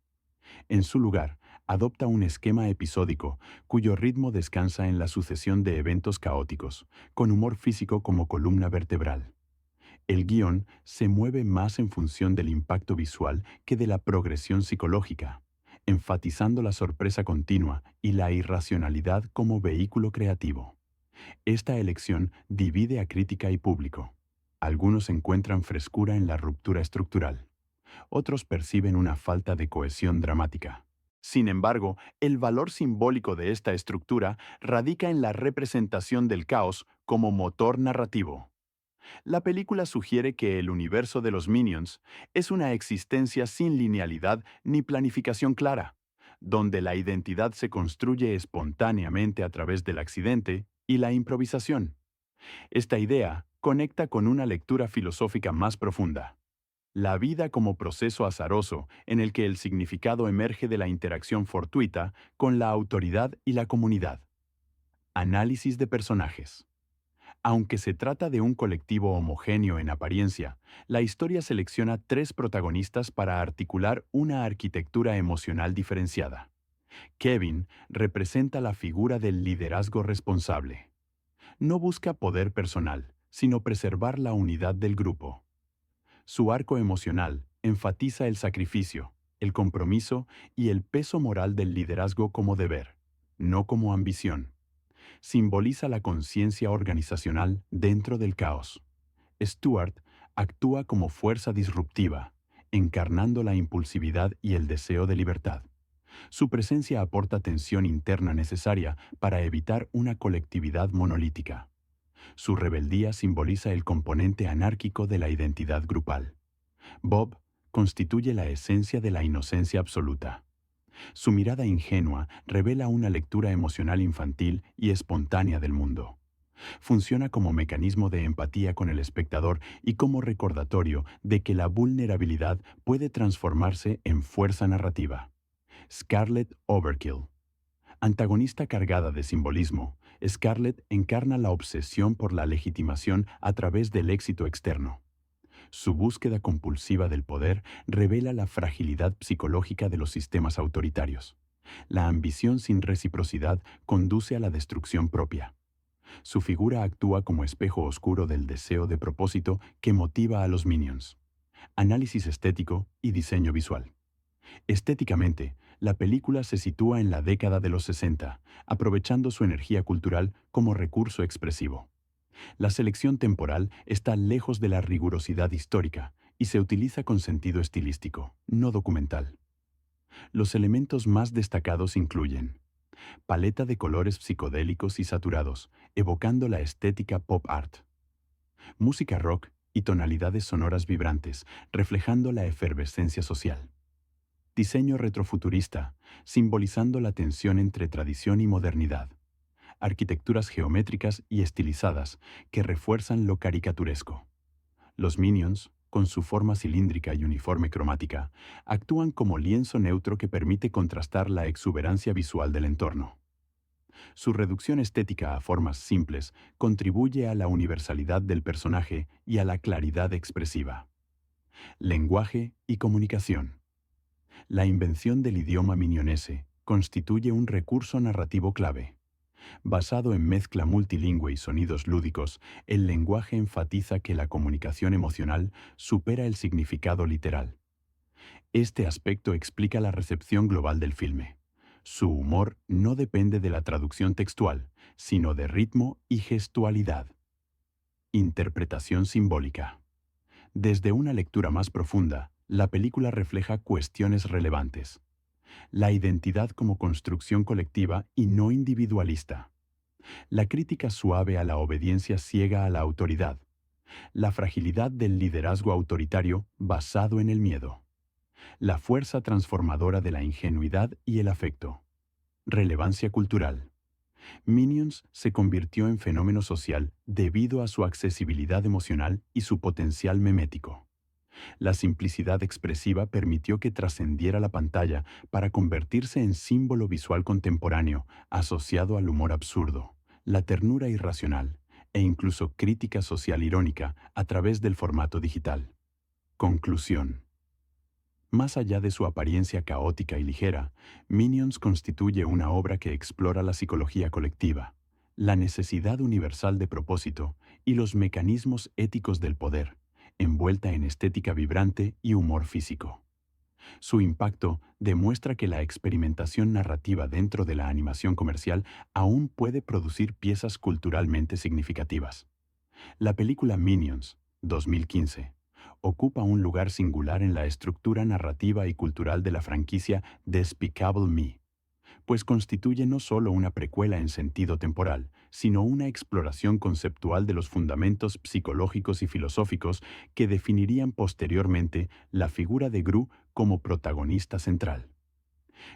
En su lugar, adopta un esquema episódico cuyo ritmo descansa en la sucesión de eventos caóticos, con humor físico como columna vertebral. El guión se mueve más en función del impacto visual que de la progresión psicológica, enfatizando la sorpresa continua y la irracionalidad como vehículo creativo. Esta elección divide a crítica y público. Algunos encuentran frescura en la ruptura estructural. Otros perciben una falta de cohesión dramática. Sin embargo, el valor simbólico de esta estructura radica en la representación del caos como motor narrativo. La película sugiere que el universo de los Minions es una existencia sin linealidad ni planificación clara, donde la identidad se construye espontáneamente a través del accidente y la improvisación. Esta idea conecta con una lectura filosófica más profunda. La vida como proceso azaroso en el que el significado emerge de la interacción fortuita con la autoridad y la comunidad. Análisis de personajes. Aunque se trata de un colectivo homogéneo en apariencia, la historia selecciona 3 protagonistas para articular una arquitectura emocional diferenciada. Kevin representa la figura del liderazgo responsable. No busca poder personal, sino preservar la unidad del grupo. Su arco emocional enfatiza el sacrificio, el compromiso y el peso moral del liderazgo como deber, no como ambición. Simboliza la conciencia organizacional dentro del caos. Stuart actúa como fuerza disruptiva, encarnando la impulsividad y el deseo de libertad. Su presencia aporta tensión interna necesaria para evitar una colectividad monolítica. Su rebeldía simboliza el componente anárquico de la identidad grupal. Bob constituye la esencia de la inocencia absoluta. Su mirada ingenua revela una lectura emocional infantil y espontánea del mundo. Funciona como mecanismo de empatía con el espectador y como recordatorio de que la vulnerabilidad puede transformarse en fuerza narrativa. Scarlet Overkill. Antagonista cargada de simbolismo, Scarlet encarna la obsesión por la legitimación a través del éxito externo. Su búsqueda compulsiva del poder revela la fragilidad psicológica de los sistemas autoritarios. La ambición sin reciprocidad conduce a la destrucción propia. Su figura actúa como espejo oscuro del deseo de propósito que motiva a los Minions. Análisis estético y diseño visual. Estéticamente, la película se sitúa en la década de los 60, aprovechando su energía cultural como recurso expresivo. La selección temporal está lejos de la rigurosidad histórica y se utiliza con sentido estilístico, no documental. Los elementos más destacados incluyen paleta de colores psicodélicos y saturados, evocando la estética pop art. Música rock y tonalidades sonoras vibrantes, reflejando la efervescencia social. Diseño retrofuturista, simbolizando la tensión entre tradición y modernidad. Arquitecturas geométricas y estilizadas que refuerzan lo caricaturesco. Los Minions, con su forma cilíndrica y uniforme cromática, actúan como lienzo neutro que permite contrastar la exuberancia visual del entorno. Su reducción estética a formas simples contribuye a la universalidad del personaje y a la claridad expresiva. Lenguaje y comunicación. La invención del idioma minionese constituye un recurso narrativo clave. Basado en mezcla multilingüe y sonidos lúdicos, el lenguaje enfatiza que la comunicación emocional supera el significado literal. Este aspecto explica la recepción global del filme. Su humor no depende de la traducción textual, sino de ritmo y gestualidad. Interpretación simbólica. Desde una lectura más profunda, la película refleja cuestiones relevantes. La identidad como construcción colectiva y no individualista. La crítica suave a la obediencia ciega a la autoridad. La fragilidad del liderazgo autoritario basado en el miedo. La fuerza transformadora de la ingenuidad y el afecto. Relevancia cultural. Minions se convirtió en fenómeno social debido a su accesibilidad emocional y su potencial memético. La simplicidad expresiva permitió que trascendiera la pantalla para convertirse en símbolo visual contemporáneo asociado al humor absurdo, la ternura irracional e incluso crítica social irónica a través del formato digital. Conclusión. Más allá de su apariencia caótica y ligera, Minions constituye una obra que explora la psicología colectiva, la necesidad universal de propósito y los mecanismos éticos del poder, envuelta en estética vibrante y humor físico. Su impacto demuestra que la experimentación narrativa dentro de la animación comercial aún puede producir piezas culturalmente significativas. La película Minions, 2015, ocupa un lugar singular en la estructura narrativa y cultural de la franquicia Despicable Me, pues constituye no solo una precuela en sentido temporal, sino una exploración conceptual de los fundamentos psicológicos y filosóficos que definirían posteriormente la figura de Gru como protagonista central.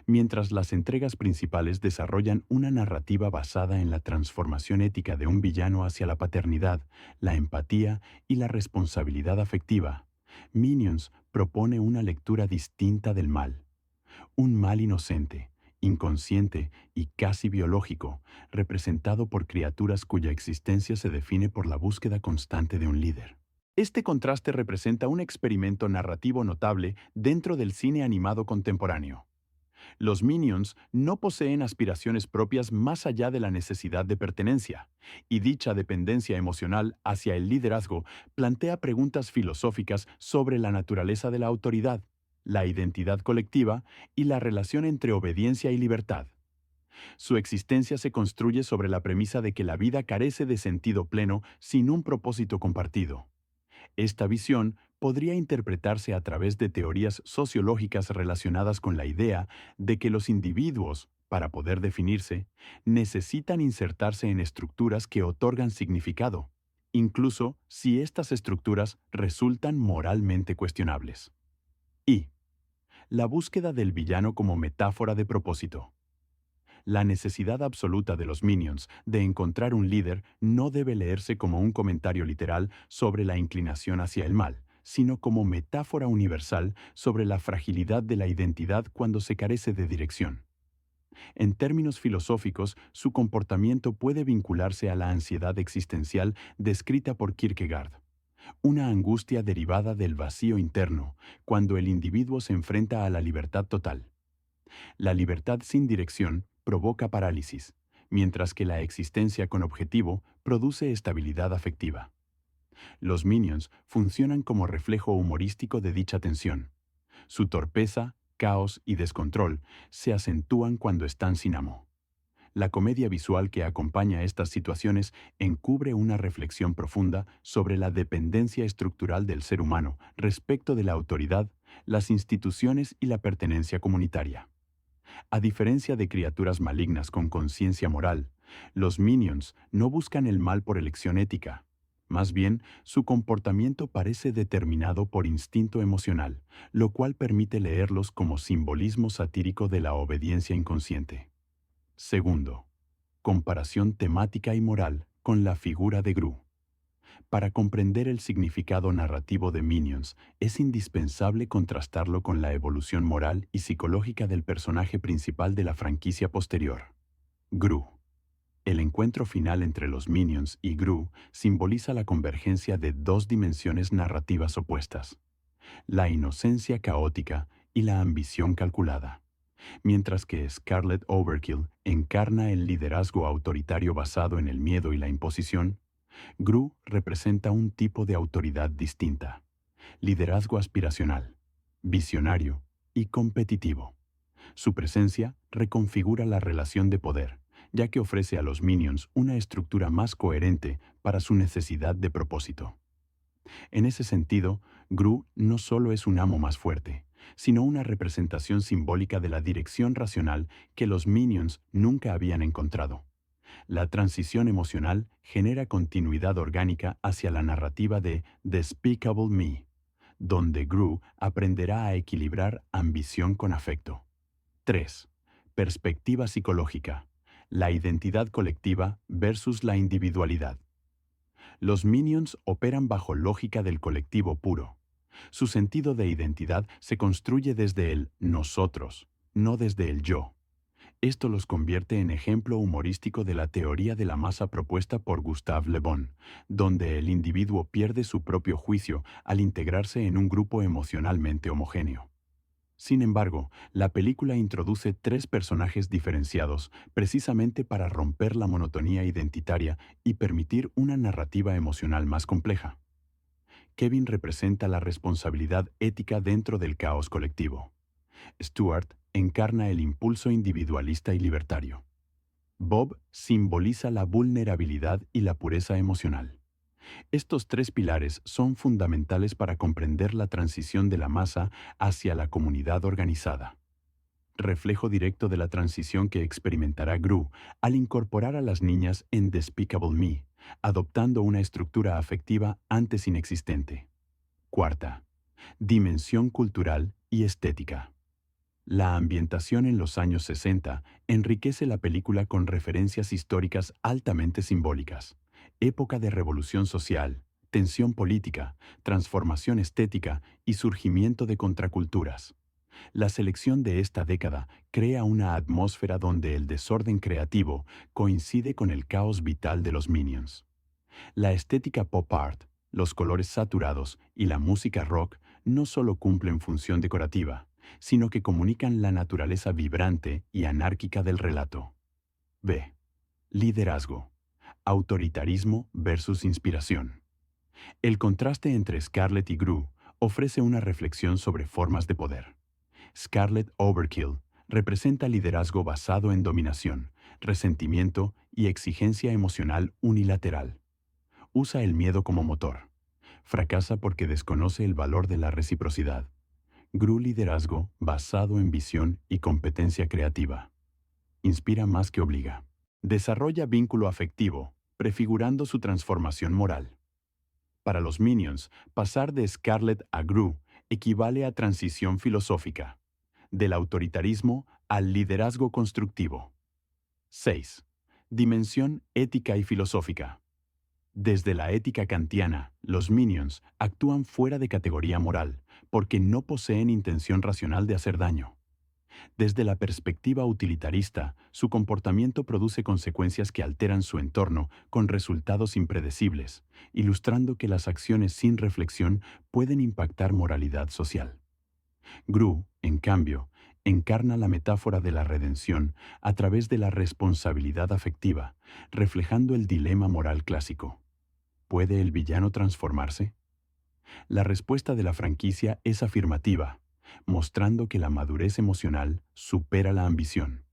Mientras las entregas principales desarrollan una narrativa basada en la transformación ética de un villano hacia la paternidad, la empatía y la responsabilidad afectiva, Minions propone una lectura distinta del mal. Un mal inocente, inconsciente y casi biológico, representado por criaturas cuya existencia se define por la búsqueda constante de un líder. Este contraste representa un experimento narrativo notable dentro del cine animado contemporáneo. Los Minions no poseen aspiraciones propias más allá de la necesidad de pertenencia, y dicha dependencia emocional hacia el liderazgo plantea preguntas filosóficas sobre la naturaleza de la autoridad, la identidad colectiva y la relación entre obediencia y libertad. Su existencia se construye sobre la premisa de que la vida carece de sentido pleno sin un propósito compartido. Esta visión podría interpretarse a través de teorías sociológicas relacionadas con la idea de que los individuos, para poder definirse, necesitan insertarse en estructuras que otorgan significado, incluso si estas estructuras resultan moralmente cuestionables. Y la búsqueda del villano como metáfora de propósito. La necesidad absoluta de los Minions de encontrar un líder no debe leerse como un comentario literal sobre la inclinación hacia el mal, sino como metáfora universal sobre la fragilidad de la identidad cuando se carece de dirección. En términos filosóficos, su comportamiento puede vincularse a la ansiedad existencial descrita por Kierkegaard, una angustia derivada del vacío interno, cuando el individuo se enfrenta a la libertad total. La libertad sin dirección provoca parálisis, mientras que la existencia con objetivo produce estabilidad afectiva. Los Minions funcionan como reflejo humorístico de dicha tensión. Su torpeza, caos y descontrol se acentúan cuando están sin amo. La comedia visual que acompaña estas situaciones encubre una reflexión profunda sobre la dependencia estructural del ser humano respecto de la autoridad, las instituciones y la pertenencia comunitaria. A diferencia de criaturas malignas con conciencia moral, los Minions no buscan el mal por elección ética. Más bien, su comportamiento parece determinado por instinto emocional, lo cual permite leerlos como simbolismo satírico de la obediencia inconsciente. Segundo, comparación temática y moral con la figura de Gru. Para comprender el significado narrativo de Minions, es indispensable contrastarlo con la evolución moral y psicológica del personaje principal de la franquicia posterior, Gru. El encuentro final entre los Minions y Gru simboliza la convergencia de dos dimensiones narrativas opuestas, la inocencia caótica y la ambición calculada. Mientras que Scarlet Overkill encarna el liderazgo autoritario basado en el miedo y la imposición, Gru representa un tipo de autoridad distinta, liderazgo aspiracional, visionario y competitivo. Su presencia reconfigura la relación de poder, ya que ofrece a los Minions una estructura más coherente para su necesidad de propósito. En ese sentido, Gru no solo es un amo más fuerte, sino una representación simbólica de la dirección racional que los Minions nunca habían encontrado. La transición emocional genera continuidad orgánica hacia la narrativa de Despicable Me, donde Gru aprenderá a equilibrar ambición con afecto. 3. Perspectiva psicológica. La identidad colectiva versus la individualidad. Los Minions operan bajo lógica del colectivo puro. Su sentido de identidad se construye desde el nosotros, no desde el yo. Esto los convierte en ejemplo humorístico de la teoría de la masa propuesta por Gustave Le Bon, donde el individuo pierde su propio juicio al integrarse en un grupo emocionalmente homogéneo. Sin embargo, la película introduce 3 personajes diferenciados precisamente para romper la monotonía identitaria y permitir una narrativa emocional más compleja. Kevin representa la responsabilidad ética dentro del caos colectivo. Stuart encarna el impulso individualista y libertario. Bob simboliza la vulnerabilidad y la pureza emocional. Estos 3 pilares son fundamentales para comprender la transición de la masa hacia la comunidad organizada. Reflejo directo de la transición que experimentará Gru al incorporar a las niñas en Despicable Me, adoptando una estructura afectiva antes inexistente. Cuarta, dimensión cultural y estética. La ambientación en los años 60 enriquece la película con referencias históricas altamente simbólicas. Época de revolución social, tensión política, transformación estética y surgimiento de contraculturas. La selección de esta década crea una atmósfera donde el desorden creativo coincide con el caos vital de los Minions. La estética pop art, los colores saturados y la música rock no solo cumplen función decorativa, sino que comunican la naturaleza vibrante y anárquica del relato. B. Liderazgo. Autoritarismo versus inspiración. El contraste entre Scarlet y Gru ofrece una reflexión sobre formas de poder. Scarlet Overkill representa liderazgo basado en dominación, resentimiento y exigencia emocional unilateral. Usa el miedo como motor. Fracasa porque desconoce el valor de la reciprocidad. Gru liderazgo basado en visión y competencia creativa. Inspira más que obliga. Desarrolla vínculo afectivo, prefigurando su transformación moral. Para los Minions, pasar de Scarlet a Gru equivale a transición filosófica, del autoritarismo al liderazgo constructivo. 6. Dimensión ética y filosófica. Desde la ética kantiana, los Minions actúan fuera de categoría moral, porque no poseen intención racional de hacer daño. Desde la perspectiva utilitarista, su comportamiento produce consecuencias que alteran su entorno con resultados impredecibles, ilustrando que las acciones sin reflexión pueden impactar moralidad social. Gru, en cambio, encarna la metáfora de la redención a través de la responsabilidad afectiva, reflejando el dilema moral clásico. ¿Puede el villano transformarse? La respuesta de la franquicia es afirmativa, mostrando que la madurez emocional supera la ambición.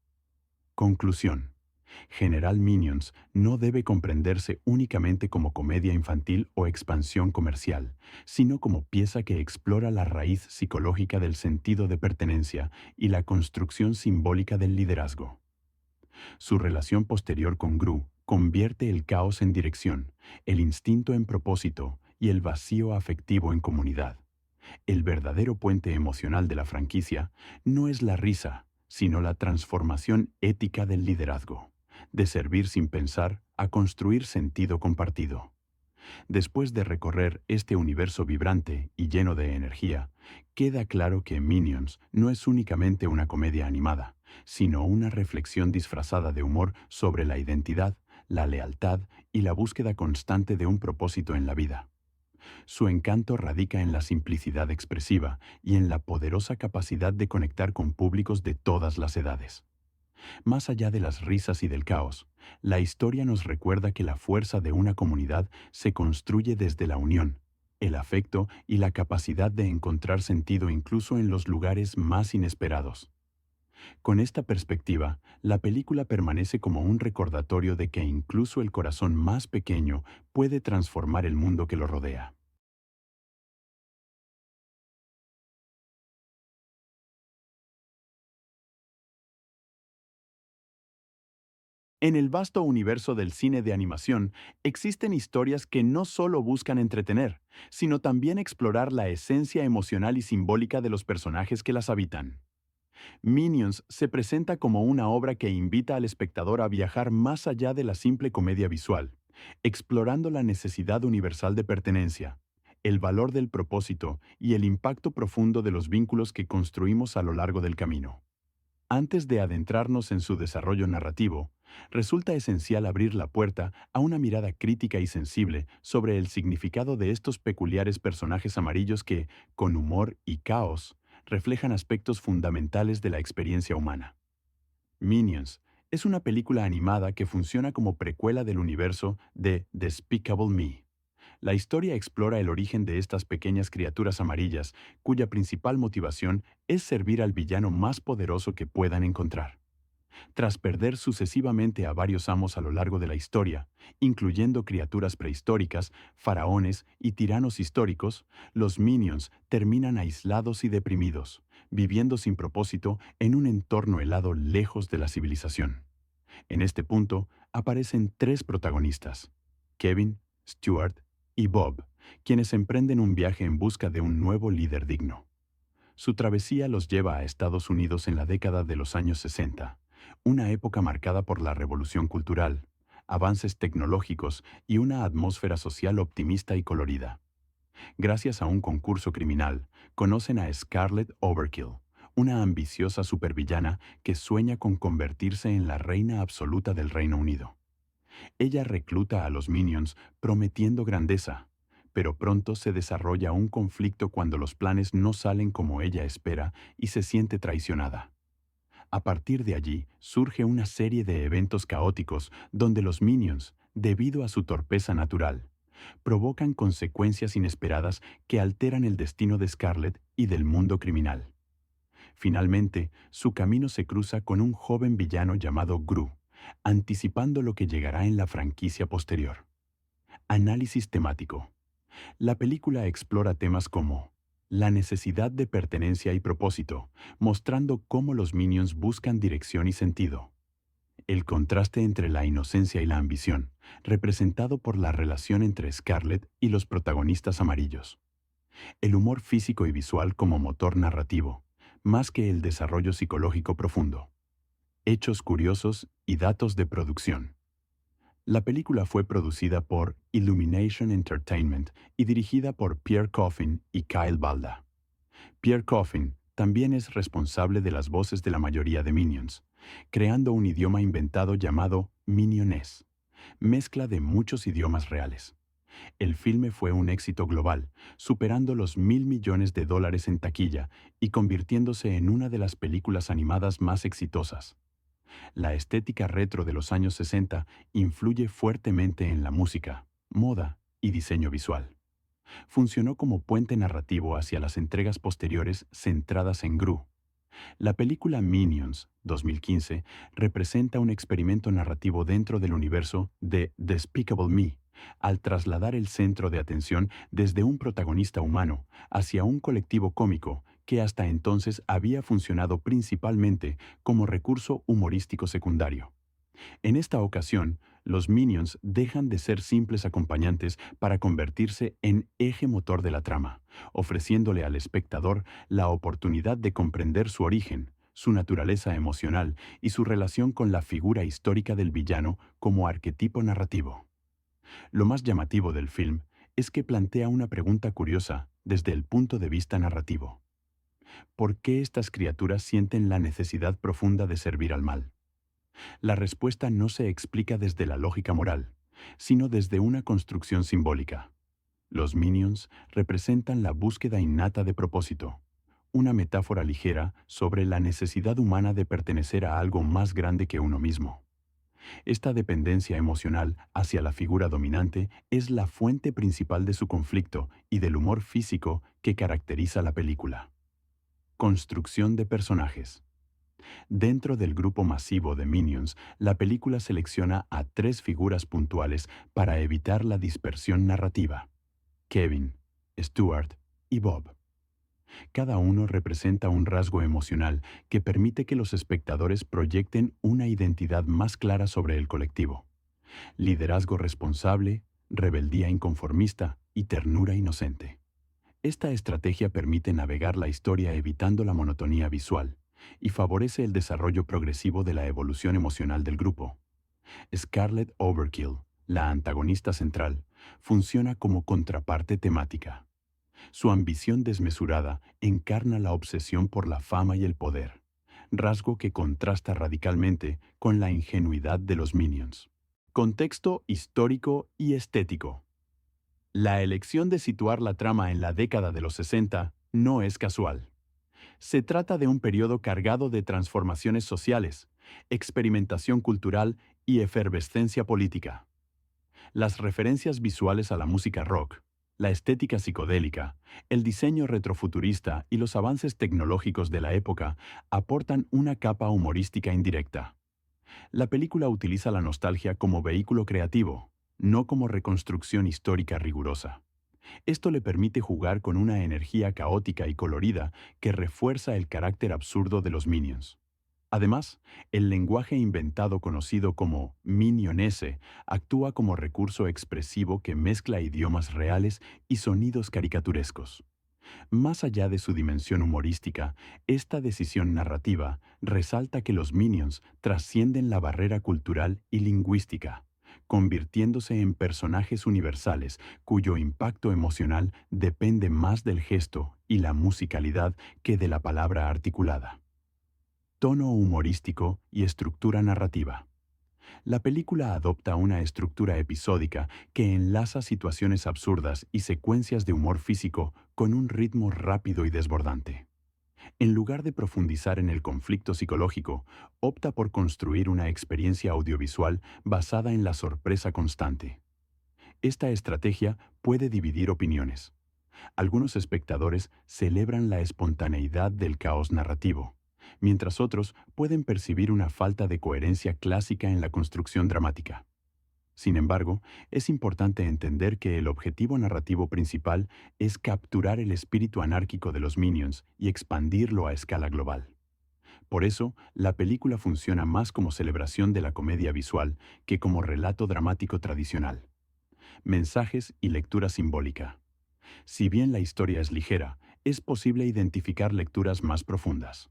Conclusión. General Minions no debe comprenderse únicamente como comedia infantil o expansión comercial, sino como pieza que explora la raíz psicológica del sentido de pertenencia y la construcción simbólica del liderazgo. Su relación posterior con Gru convierte el caos en dirección, el instinto en propósito y el vacío afectivo en comunidad. El verdadero puente emocional de la franquicia no es la risa, sino la transformación ética del liderazgo, de servir sin pensar a construir sentido compartido. Después de recorrer este universo vibrante y lleno de energía, queda claro que Minions no es únicamente una comedia animada, sino una reflexión disfrazada de humor sobre la identidad, la lealtad y la búsqueda constante de un propósito en la vida. Su encanto radica en la simplicidad expresiva y en la poderosa capacidad de conectar con públicos de todas las edades. Más allá de las risas y del caos, la historia nos recuerda que la fuerza de una comunidad se construye desde la unión, el afecto y la capacidad de encontrar sentido incluso en los lugares más inesperados. Con esta perspectiva, la película permanece como un recordatorio de que incluso el corazón más pequeño puede transformar el mundo que lo rodea. En el vasto universo del cine de animación, existen historias que no solo buscan entretener, sino también explorar la esencia emocional y simbólica de los personajes que las habitan. Minions se presenta como una obra que invita al espectador a viajar más allá de la simple comedia visual, explorando la necesidad universal de pertenencia, el valor del propósito y el impacto profundo de los vínculos que construimos a lo largo del camino. Antes de adentrarnos en su desarrollo narrativo, resulta esencial abrir la puerta a una mirada crítica y sensible sobre el significado de estos peculiares personajes amarillos que, con humor y caos, reflejan aspectos fundamentales de la experiencia humana. Minions es una película animada que funciona como precuela del universo de Despicable Me. La historia explora el origen de estas pequeñas criaturas amarillas, cuya principal motivación es servir al villano más poderoso que puedan encontrar. Tras perder sucesivamente a varios amos a lo largo de la historia, incluyendo criaturas prehistóricas, faraones y tiranos históricos, los Minions terminan aislados y deprimidos, viviendo sin propósito en un entorno helado lejos de la civilización. En este punto aparecen tres protagonistas: Kevin, Stuart y Bob, quienes emprenden un viaje en busca de un nuevo líder digno. Su travesía los lleva a Estados Unidos en la década de los años 60, una época marcada por la revolución cultural, avances tecnológicos y una atmósfera social optimista y colorida. Gracias a un concurso criminal, conocen a Scarlett Overkill, una ambiciosa supervillana que sueña con convertirse en la reina absoluta del Reino Unido. Ella recluta a los Minions prometiendo grandeza, pero pronto se desarrolla un conflicto cuando los planes no salen como ella espera y se siente traicionada. A partir de allí, surge una serie de eventos caóticos donde los Minions, debido a su torpeza natural, provocan consecuencias inesperadas que alteran el destino de Scarlett y del mundo criminal. Finalmente, su camino se cruza con un joven villano llamado Gru, anticipando lo que llegará en la franquicia posterior. Análisis temático. La película explora temas como la necesidad de pertenencia y propósito, mostrando cómo los Minions buscan dirección y sentido. El contraste entre la inocencia y la ambición, representado por la relación entre Scarlett y los protagonistas amarillos. El humor físico y visual como motor narrativo, más que el desarrollo psicológico profundo. Hechos curiosos y datos de producción. La película fue producida por Illumination Entertainment y dirigida por Pierre Coffin y Kyle Balda. Pierre Coffin también es responsable de las voces de la mayoría de Minions, creando un idioma inventado llamado Minionés, mezcla de muchos idiomas reales. El filme fue un éxito global, superando los $1.000 millones en taquilla y convirtiéndose en una de las películas animadas más exitosas. La estética retro de los años 60 influye fuertemente en la música, moda y diseño visual. Funcionó como puente narrativo hacia las entregas posteriores centradas en Gru. La película Minions, 2015, representa un experimento narrativo dentro del universo de Despicable Me, al trasladar el centro de atención desde un protagonista humano hacia un colectivo cómico que hasta entonces había funcionado principalmente como recurso humorístico secundario. En esta ocasión, los Minions dejan de ser simples acompañantes para convertirse en eje motor de la trama, ofreciéndole al espectador la oportunidad de comprender su origen, su naturaleza emocional y su relación con la figura histórica del villano como arquetipo narrativo. Lo más llamativo del film es que plantea una pregunta curiosa desde el punto de vista narrativo. ¿Por qué estas criaturas sienten la necesidad profunda de servir al mal? La respuesta no se explica desde la lógica moral, sino desde una construcción simbólica. Los Minions representan la búsqueda innata de propósito, una metáfora ligera sobre la necesidad humana de pertenecer a algo más grande que uno mismo. Esta dependencia emocional hacia la figura dominante es la fuente principal de su conflicto y del humor físico que caracteriza la película. Construcción de personajes. Dentro del grupo masivo de Minions, la película selecciona a 3 figuras puntuales para evitar la dispersión narrativa: Kevin, Stuart y Bob. Cada uno representa un rasgo emocional que permite que los espectadores proyecten una identidad más clara sobre el colectivo: liderazgo responsable, rebeldía inconformista y ternura inocente. Esta estrategia permite navegar la historia evitando la monotonía visual y favorece el desarrollo progresivo de la evolución emocional del grupo. Scarlet Overkill, la antagonista central, funciona como contraparte temática. Su ambición desmesurada encarna la obsesión por la fama y el poder, rasgo que contrasta radicalmente con la ingenuidad de los Minions. Contexto histórico y estético. La elección de situar la trama en la década de los 60 no es casual. Se trata de un periodo cargado de transformaciones sociales, experimentación cultural y efervescencia política. Las referencias visuales a la música rock, la estética psicodélica, el diseño retrofuturista y los avances tecnológicos de la época aportan una capa humorística indirecta. La película utiliza la nostalgia como vehículo creativo, no como reconstrucción histórica rigurosa. Esto le permite jugar con una energía caótica y colorida que refuerza el carácter absurdo de los Minions. Además, el lenguaje inventado conocido como Minionese actúa como recurso expresivo que mezcla idiomas reales y sonidos caricaturescos. Más allá de su dimensión humorística, esta decisión narrativa resalta que los Minions trascienden la barrera cultural y lingüística, convirtiéndose en personajes universales cuyo impacto emocional depende más del gesto y la musicalidad que de la palabra articulada. Tono humorístico y estructura narrativa. La película adopta una estructura episódica que enlaza situaciones absurdas y secuencias de humor físico con un ritmo rápido y desbordante. En lugar de profundizar en el conflicto psicológico, opta por construir una experiencia audiovisual basada en la sorpresa constante. Esta estrategia puede dividir opiniones. Algunos espectadores celebran la espontaneidad del caos narrativo, mientras otros pueden percibir una falta de coherencia clásica en la construcción dramática. Sin embargo, es importante entender que el objetivo narrativo principal es capturar el espíritu anárquico de los Minions y expandirlo a escala global. Por eso, la película funciona más como celebración de la comedia visual que como relato dramático tradicional. Mensajes y lectura simbólica. Si bien la historia es ligera, es posible identificar lecturas más profundas.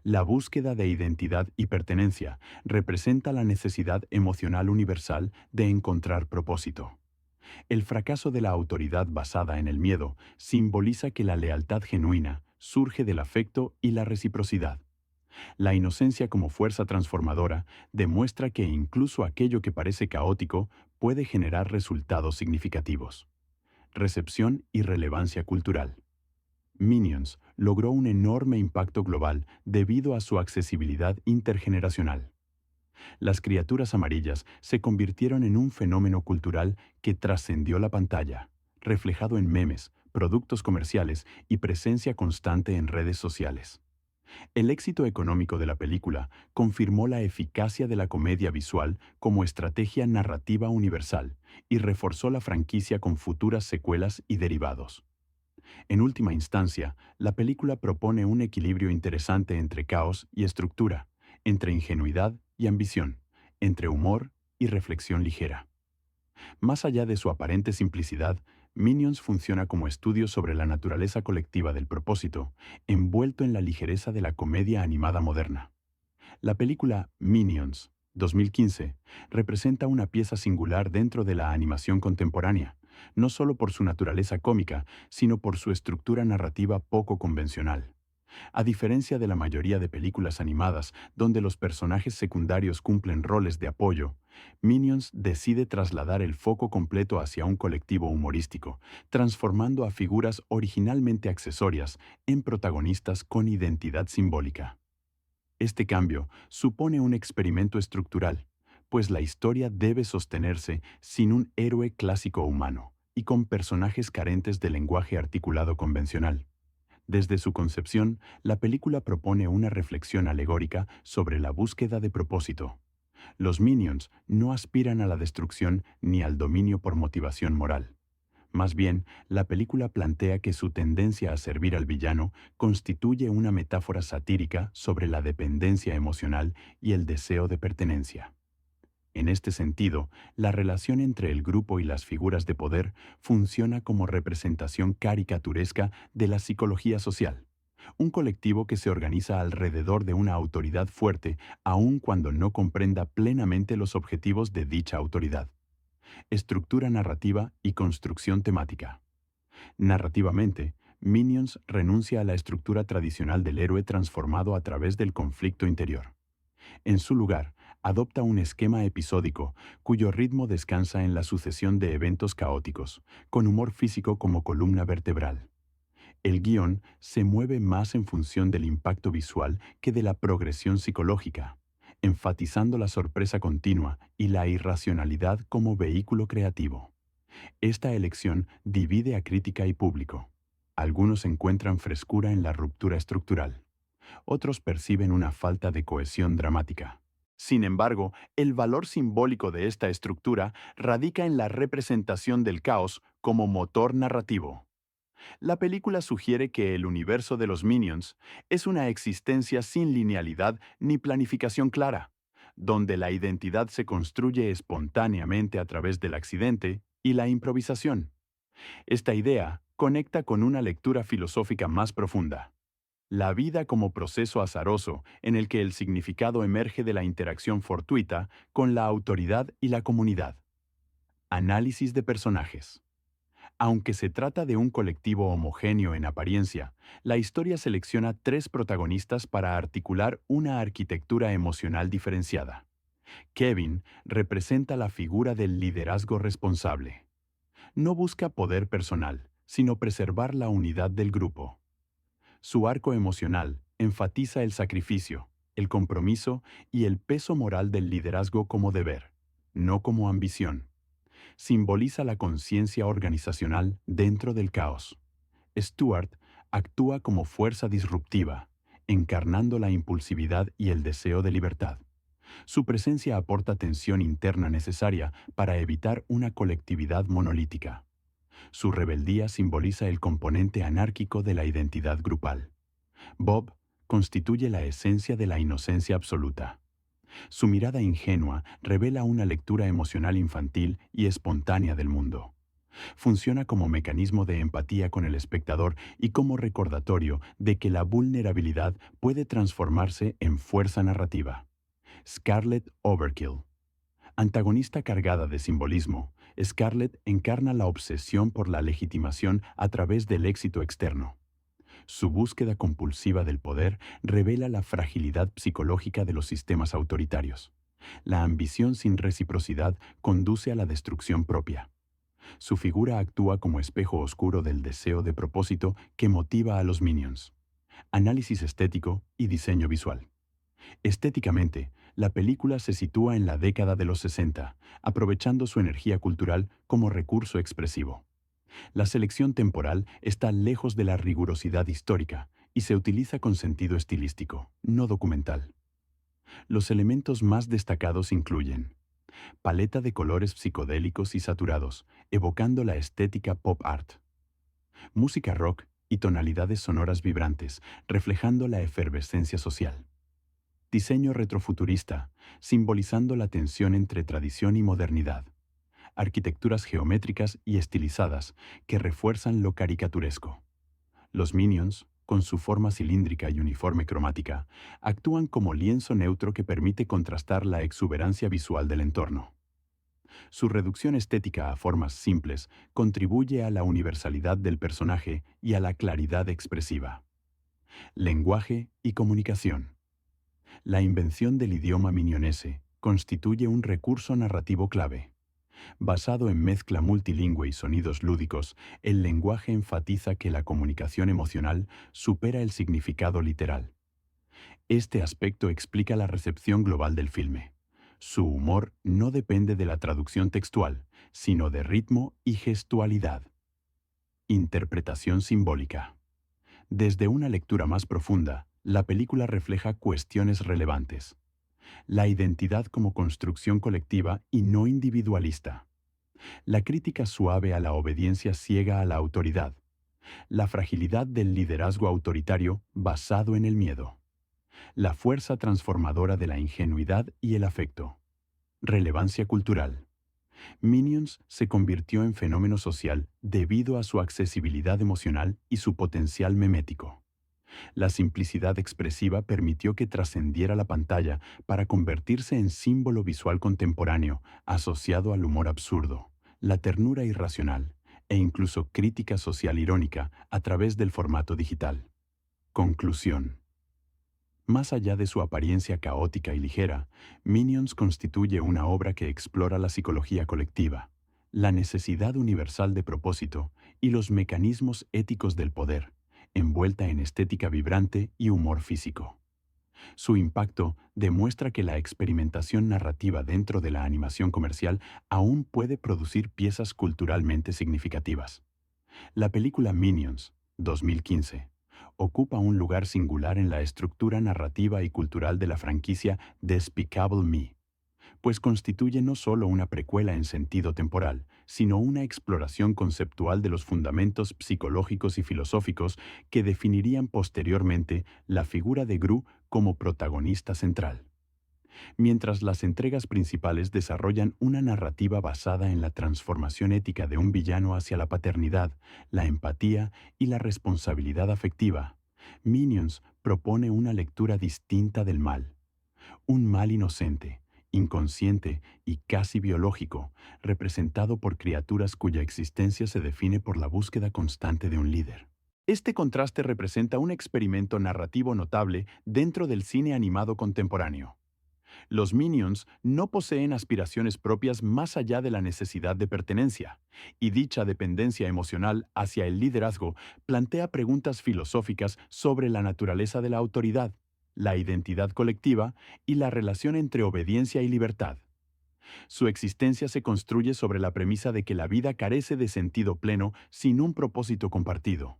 La búsqueda de identidad y pertenencia representa la necesidad emocional universal de encontrar propósito. El fracaso de la autoridad basada en el miedo simboliza que la lealtad genuina surge del afecto y la reciprocidad. La inocencia como fuerza transformadora demuestra que incluso aquello que parece caótico puede generar resultados significativos. Recepción y relevancia cultural. Minions logró un enorme impacto global debido a su accesibilidad intergeneracional. Las criaturas amarillas se convirtieron en un fenómeno cultural que trascendió la pantalla, reflejado en memes, productos comerciales y presencia constante en redes sociales. El éxito económico de la película confirmó la eficacia de la comedia visual como estrategia narrativa universal y reforzó la franquicia con futuras secuelas y derivados. En última instancia, la película propone un equilibrio interesante entre caos y estructura, entre ingenuidad y ambición, entre humor y reflexión ligera. Más allá de su aparente simplicidad, Minions funciona como estudio sobre la naturaleza colectiva del propósito, envuelto en la ligereza de la comedia animada moderna. La película Minions, 2015, representa una pieza singular dentro de la animación contemporánea, no solo por su naturaleza cómica, sino por su estructura narrativa poco convencional. A diferencia de la mayoría de películas animadas, donde los personajes secundarios cumplen roles de apoyo, Minions decide trasladar el foco completo hacia un colectivo humorístico, transformando a figuras originalmente accesorias en protagonistas con identidad simbólica. Este cambio supone un experimento estructural, pues la historia debe sostenerse sin un héroe clásico humano y con personajes carentes de lenguaje articulado convencional. Desde su concepción, la película propone una reflexión alegórica sobre la búsqueda de propósito. Los Minions no aspiran a la destrucción ni al dominio por motivación moral. Más bien, la película plantea que su tendencia a servir al villano constituye una metáfora satírica sobre la dependencia emocional y el deseo de pertenencia. En este sentido, la relación entre el grupo y las figuras de poder funciona como representación caricaturesca de la psicología social. Un colectivo que se organiza alrededor de una autoridad fuerte, aun cuando no comprenda plenamente los objetivos de dicha autoridad. Estructura narrativa y construcción temática. Narrativamente, Minions renuncia a la estructura tradicional del héroe transformado a través del conflicto interior. En su lugar, adopta un esquema episódico cuyo ritmo descansa en la sucesión de eventos caóticos, con humor físico como columna vertebral. El guión se mueve más en función del impacto visual que de la progresión psicológica, enfatizando la sorpresa continua y la irracionalidad como vehículo creativo. Esta elección divide a crítica y público. Algunos encuentran frescura en la ruptura estructural. Otros perciben una falta de cohesión dramática. Sin embargo, el valor simbólico de esta estructura radica en la representación del caos como motor narrativo. La película sugiere que el universo de los Minions es una existencia sin linealidad ni planificación clara, donde la identidad se construye espontáneamente a través del accidente y la improvisación. Esta idea conecta con una lectura filosófica más profunda. La vida como proceso azaroso en el que el significado emerge de la interacción fortuita con la autoridad y la comunidad. Análisis de personajes. Aunque se trata de un colectivo homogéneo en apariencia, la historia selecciona 3 protagonistas para articular una arquitectura emocional diferenciada. Kevin representa la figura del liderazgo responsable. No busca poder personal, sino preservar la unidad del grupo. Su arco emocional enfatiza el sacrificio, el compromiso y el peso moral del liderazgo como deber, no como ambición. Simboliza la conciencia organizacional dentro del caos. Stuart actúa como fuerza disruptiva, encarnando la impulsividad y el deseo de libertad. Su presencia aporta tensión interna necesaria para evitar una colectividad monolítica. Su rebeldía simboliza el componente anárquico de la identidad grupal. Bob constituye la esencia de la inocencia absoluta. Su mirada ingenua revela una lectura emocional infantil y espontánea del mundo. Funciona como mecanismo de empatía con el espectador y como recordatorio de que la vulnerabilidad puede transformarse en fuerza narrativa. Scarlet Overkill. Antagonista cargada de simbolismo, Scarlet encarna la obsesión por la legitimación a través del éxito externo. Su búsqueda compulsiva del poder revela la fragilidad psicológica de los sistemas autoritarios. La ambición sin reciprocidad conduce a la destrucción propia. Su figura actúa como espejo oscuro del deseo de propósito que motiva a los Minions. Análisis estético y diseño visual. Estéticamente, la película se sitúa en la década de los 60, aprovechando su energía cultural como recurso expresivo. La selección temporal está lejos de la rigurosidad histórica y se utiliza con sentido estilístico, no documental. Los elementos más destacados incluyen paleta de colores psicodélicos y saturados, evocando la estética pop art. Música rock y tonalidades sonoras vibrantes, reflejando la efervescencia social. Diseño retrofuturista, simbolizando la tensión entre tradición y modernidad. Arquitecturas geométricas y estilizadas que refuerzan lo caricaturesco. Los Minions, con su forma cilíndrica y uniforme cromática, actúan como lienzo neutro que permite contrastar la exuberancia visual del entorno. Su reducción estética a formas simples contribuye a la universalidad del personaje y a la claridad expresiva. Lenguaje y comunicación. La invención del idioma minionese constituye un recurso narrativo clave. Basado en mezcla multilingüe y sonidos lúdicos, el lenguaje enfatiza que la comunicación emocional supera el significado literal. Este aspecto explica la recepción global del filme. Su humor no depende de la traducción textual, sino de ritmo y gestualidad. Interpretación simbólica. Desde una lectura más profunda, la película refleja cuestiones relevantes. La identidad como construcción colectiva y no individualista. La crítica suave a la obediencia ciega a la autoridad. La fragilidad del liderazgo autoritario basado en el miedo. La fuerza transformadora de la ingenuidad y el afecto. Relevancia cultural. Minions se convirtió en fenómeno social debido a su accesibilidad emocional y su potencial memético. La simplicidad expresiva permitió que trascendiera la pantalla para convertirse en símbolo visual contemporáneo asociado al humor absurdo, la ternura irracional e incluso crítica social irónica a través del formato digital. Conclusión. Más allá de su apariencia caótica y ligera, Minions constituye una obra que explora la psicología colectiva, la necesidad universal de propósito y los mecanismos éticos del poder, envuelta en estética vibrante y humor físico. Su impacto demuestra que la experimentación narrativa dentro de la animación comercial aún puede producir piezas culturalmente significativas. La película Minions, 2015, ocupa un lugar singular en la estructura narrativa y cultural de la franquicia Despicable Me, pues constituye no solo una precuela en sentido temporal, sino una exploración conceptual de los fundamentos psicológicos y filosóficos que definirían posteriormente la figura de Gru como protagonista central. Mientras las entregas principales desarrollan una narrativa basada en la transformación ética de un villano hacia la paternidad, la empatía y la responsabilidad afectiva, Minions propone una lectura distinta del mal. Un mal inocente, inconsciente y casi biológico, representado por criaturas cuya existencia se define por la búsqueda constante de un líder. Este contraste representa un experimento narrativo notable dentro del cine animado contemporáneo. Los Minions no poseen aspiraciones propias más allá de la necesidad de pertenencia, y dicha dependencia emocional hacia el liderazgo plantea preguntas filosóficas sobre la naturaleza de la autoridad, la identidad colectiva y la relación entre obediencia y libertad. Su existencia se construye sobre la premisa de que la vida carece de sentido pleno sin un propósito compartido.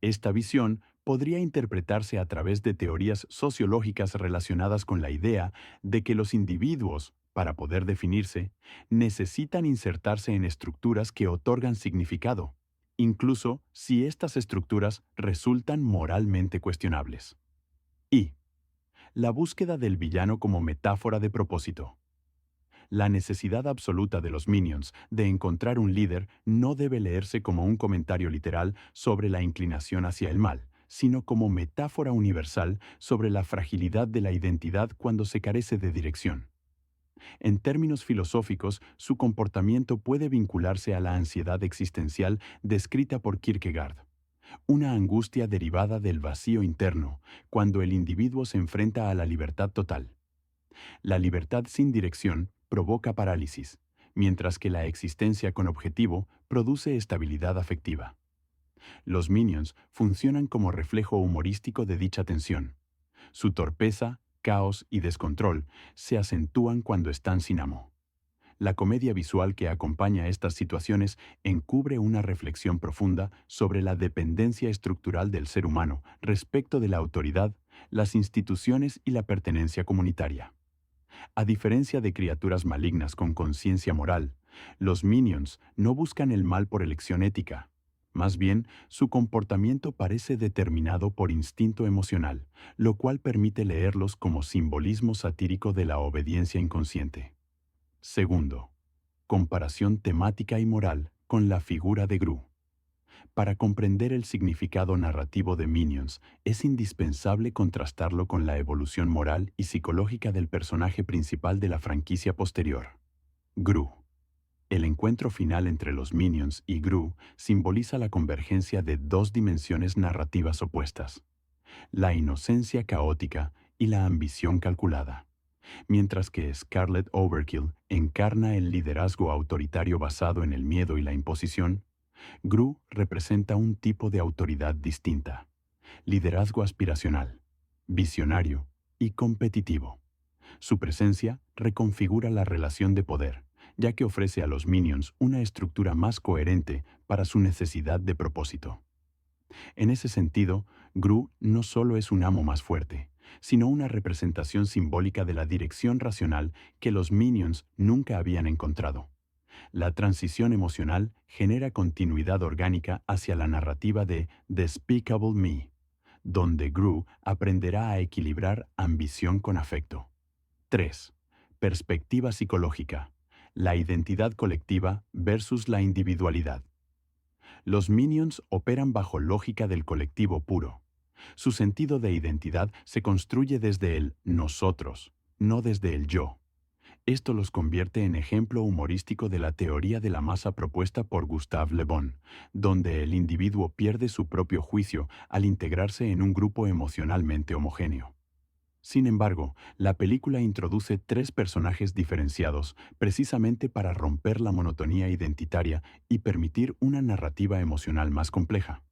Esta visión podría interpretarse a través de teorías sociológicas relacionadas con la idea de que los individuos, para poder definirse, necesitan insertarse en estructuras que otorgan significado, incluso si estas estructuras resultan moralmente cuestionables. Y la búsqueda del villano como metáfora de propósito. La necesidad absoluta de los Minions de encontrar un líder no debe leerse como un comentario literal sobre la inclinación hacia el mal, sino como metáfora universal sobre la fragilidad de la identidad cuando se carece de dirección. En términos filosóficos, su comportamiento puede vincularse a la ansiedad existencial descrita por Kierkegaard, una angustia derivada del vacío interno, cuando el individuo se enfrenta a la libertad total. La libertad sin dirección provoca parálisis, mientras que la existencia con objetivo produce estabilidad afectiva. Los Minions funcionan como reflejo humorístico de dicha tensión. Su torpeza, caos y descontrol se acentúan cuando están sin amo. La comedia visual que acompaña estas situaciones encubre una reflexión profunda sobre la dependencia estructural del ser humano respecto de la autoridad, las instituciones y la pertenencia comunitaria. A diferencia de criaturas malignas con conciencia moral, los Minions no buscan el mal por elección ética. Más bien, su comportamiento parece determinado por instinto emocional, lo cual permite leerlos como simbolismo satírico de la obediencia inconsciente. Segundo, comparación temática y moral con la figura de Gru. Para comprender el significado narrativo de Minions, es indispensable contrastarlo con la evolución moral y psicológica del personaje principal de la franquicia posterior, Gru. El encuentro final entre los Minions y Gru simboliza la convergencia de dos dimensiones narrativas opuestas, la inocencia caótica y la ambición calculada. Mientras que Scarlet Overkill encarna el liderazgo autoritario basado en el miedo y la imposición, Gru representa un tipo de autoridad distinta, liderazgo aspiracional, visionario y competitivo. Su presencia reconfigura la relación de poder, ya que ofrece a los Minions una estructura más coherente para su necesidad de propósito. En ese sentido, Gru no solo es un amo más fuerte, sino una representación simbólica de la dirección racional que los Minions nunca habían encontrado. La transición emocional genera continuidad orgánica hacia la narrativa de Despicable Me, donde Gru aprenderá a equilibrar ambición con afecto. 3. Perspectiva psicológica. La identidad colectiva versus la individualidad. Los Minions operan bajo lógica del colectivo puro. Su sentido de identidad se construye desde el nosotros, no desde el yo. Esto los convierte en ejemplo humorístico de la teoría de la masa propuesta por Gustave Le Bon, donde el individuo pierde su propio juicio al integrarse en un grupo emocionalmente homogéneo. Sin embargo, la película introduce 3 personajes diferenciados precisamente para romper la monotonía identitaria y permitir una narrativa emocional más compleja.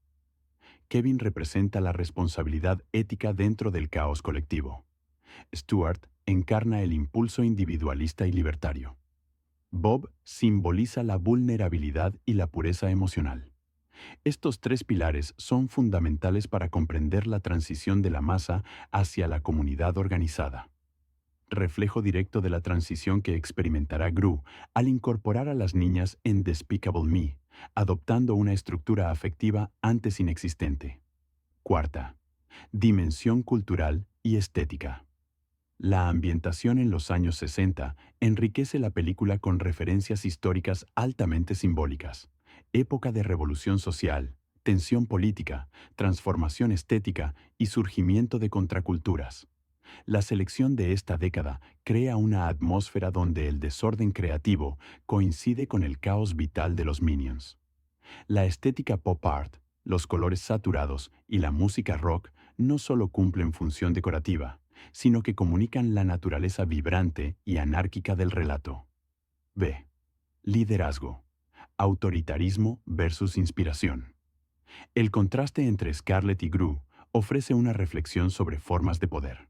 Kevin representa la responsabilidad ética dentro del caos colectivo. Stuart encarna el impulso individualista y libertario. Bob simboliza la vulnerabilidad y la pureza emocional. Estos 3 pilares son fundamentales para comprender la transición de la masa hacia la comunidad organizada. Reflejo directo de la transición que experimentará Gru al incorporar a las niñas en Despicable Me, adoptando una estructura afectiva antes inexistente. Cuarta, dimensión cultural y estética. La ambientación en los años 60 enriquece la película con referencias históricas altamente simbólicas. Época de revolución social, tensión política, transformación estética y surgimiento de contraculturas. La selección de esta década crea una atmósfera donde el desorden creativo coincide con el caos vital de los Minions. La estética pop art, los colores saturados y la música rock no solo cumplen función decorativa, sino que comunican la naturaleza vibrante y anárquica del relato. B. Liderazgo. Autoritarismo versus inspiración. El contraste entre Scarlet y Gru ofrece una reflexión sobre formas de poder.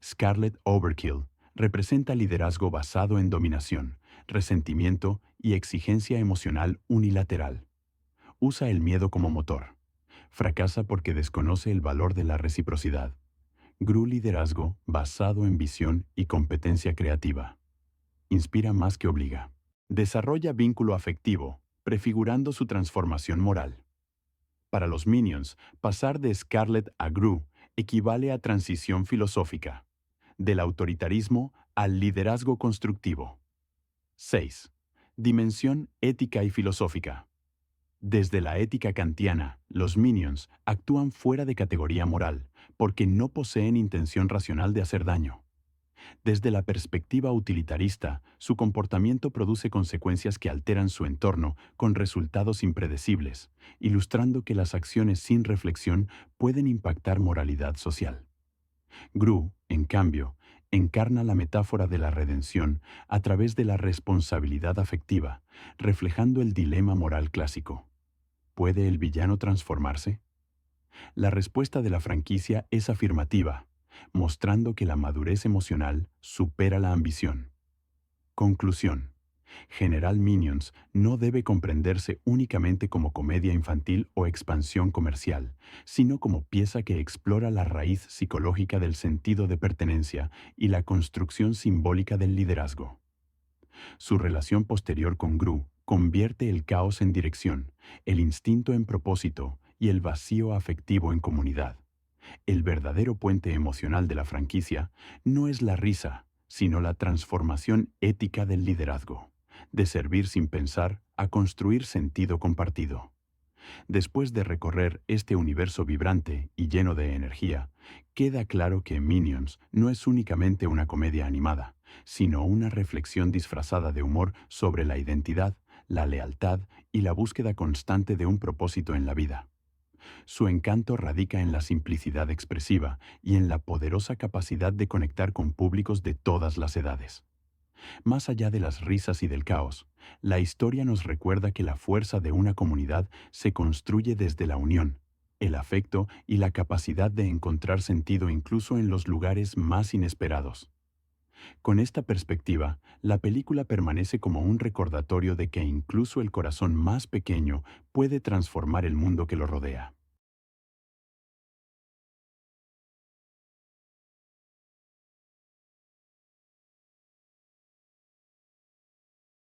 Scarlet Overkill representa liderazgo basado en dominación, resentimiento y exigencia emocional unilateral. Usa el miedo como motor. Fracasa porque desconoce el valor de la reciprocidad. Gru liderazgo basado en visión y competencia creativa. Inspira más que obliga. Desarrolla vínculo afectivo, prefigurando su transformación moral. Para los Minions, pasar de Scarlet a Gru equivale a transición filosófica, del autoritarismo al liderazgo constructivo. 6. Dimensión ética y filosófica. Desde la ética kantiana, los Minions actúan fuera de categoría moral, porque no poseen intención racional de hacer daño. Desde la perspectiva utilitarista, su comportamiento produce consecuencias que alteran su entorno con resultados impredecibles, ilustrando que las acciones sin reflexión pueden impactar moralidad social. Gru, en cambio, encarna la metáfora de la redención a través de la responsabilidad afectiva, reflejando el dilema moral clásico. ¿Puede el villano transformarse? La respuesta de la franquicia es afirmativa, mostrando que la madurez emocional supera la ambición. Conclusión. General Minions no debe comprenderse únicamente como comedia infantil o expansión comercial, sino como pieza que explora la raíz psicológica del sentido de pertenencia y la construcción simbólica del liderazgo. Su relación posterior con Gru convierte el caos en dirección, el instinto en propósito y el vacío afectivo en comunidad. El verdadero puente emocional de la franquicia no es la risa, sino la transformación ética del liderazgo, de servir sin pensar a construir sentido compartido. Después de recorrer este universo vibrante y lleno de energía, queda claro que Minions no es únicamente una comedia animada, sino una reflexión disfrazada de humor sobre la identidad, la lealtad y la búsqueda constante de un propósito en la vida. Su encanto radica en la simplicidad expresiva y en la poderosa capacidad de conectar con públicos de todas las edades. Más allá de las risas y del caos, la historia nos recuerda que la fuerza de una comunidad se construye desde la unión, el afecto y la capacidad de encontrar sentido incluso en los lugares más inesperados. Con esta perspectiva, la película permanece como un recordatorio de que incluso el corazón más pequeño puede transformar el mundo que lo rodea.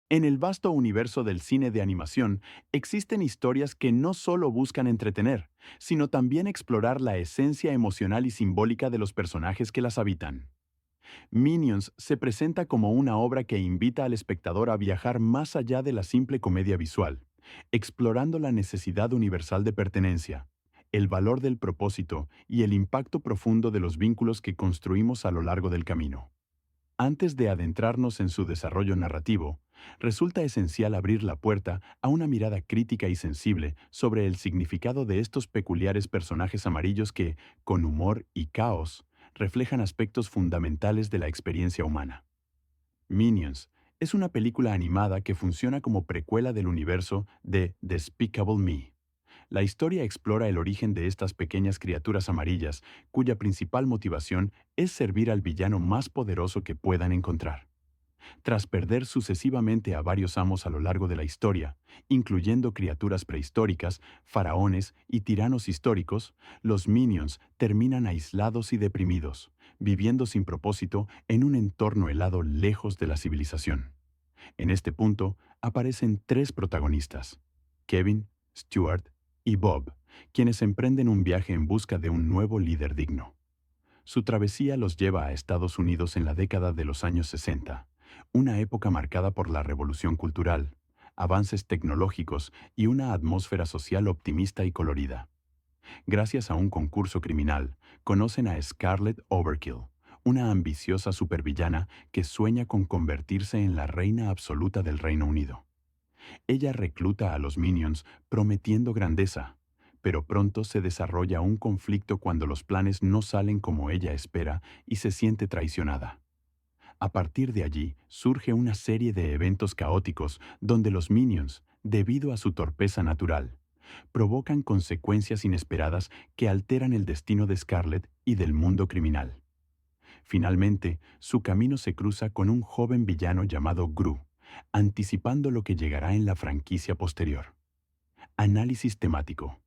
En el vasto universo del cine de animación, existen historias que no solo buscan entretener, sino también explorar la esencia emocional y simbólica de los personajes que las habitan. Minions se presenta como una obra que invita al espectador a viajar más allá de la simple comedia visual, explorando la necesidad universal de pertenencia, el valor del propósito y el impacto profundo de los vínculos que construimos a lo largo del camino. Antes de adentrarnos en su desarrollo narrativo, resulta esencial abrir la puerta a una mirada crítica y sensible sobre el significado de estos peculiares personajes amarillos que, con humor y caos, reflejan aspectos fundamentales de la experiencia humana. Minions es una película animada que funciona como precuela del universo de Despicable Me. La historia explora el origen de estas pequeñas criaturas amarillas, cuya principal motivación es servir al villano más poderoso que puedan encontrar. Tras perder sucesivamente a varios amos a lo largo de la historia, incluyendo criaturas prehistóricas, faraones y tiranos históricos, los Minions terminan aislados y deprimidos, viviendo sin propósito en un entorno helado lejos de la civilización. En este punto aparecen tres protagonistas: Kevin, Stuart y Bob, quienes emprenden un viaje en busca de un nuevo líder digno. Su travesía los lleva a Estados Unidos en la década de los años 60, una época marcada por la revolución cultural, avances tecnológicos y una atmósfera social optimista y colorida. Gracias a un concurso criminal, conocen a Scarlett Overkill, una ambiciosa supervillana que sueña con convertirse en la reina absoluta del Reino Unido. Ella recluta a los Minions prometiendo grandeza, pero pronto se desarrolla un conflicto cuando los planes no salen como ella espera y se siente traicionada. A partir de allí, surge una serie de eventos caóticos donde los Minions, debido a su torpeza natural, provocan consecuencias inesperadas que alteran el destino de Scarlett y del mundo criminal. Finalmente, su camino se cruza con un joven villano llamado Gru, anticipando lo que llegará en la franquicia posterior. Análisis temático.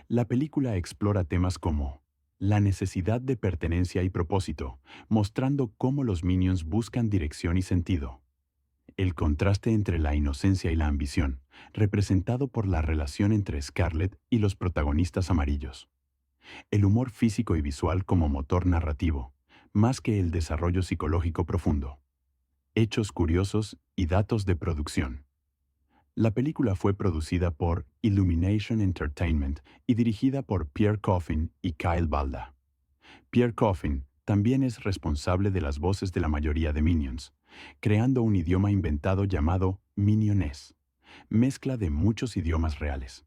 La película explora temas como la necesidad de pertenencia y propósito, mostrando cómo los Minions buscan dirección y sentido. El contraste entre la inocencia y la ambición, representado por la relación entre Scarlett y los protagonistas amarillos. El humor físico y visual como motor narrativo, más que el desarrollo psicológico profundo. Hechos curiosos y datos de producción. La película fue producida por Illumination Entertainment y dirigida por Pierre Coffin y Kyle Balda. Pierre Coffin también es responsable de las voces de la mayoría de Minions, creando un idioma inventado llamado Minionés, mezcla de muchos idiomas reales.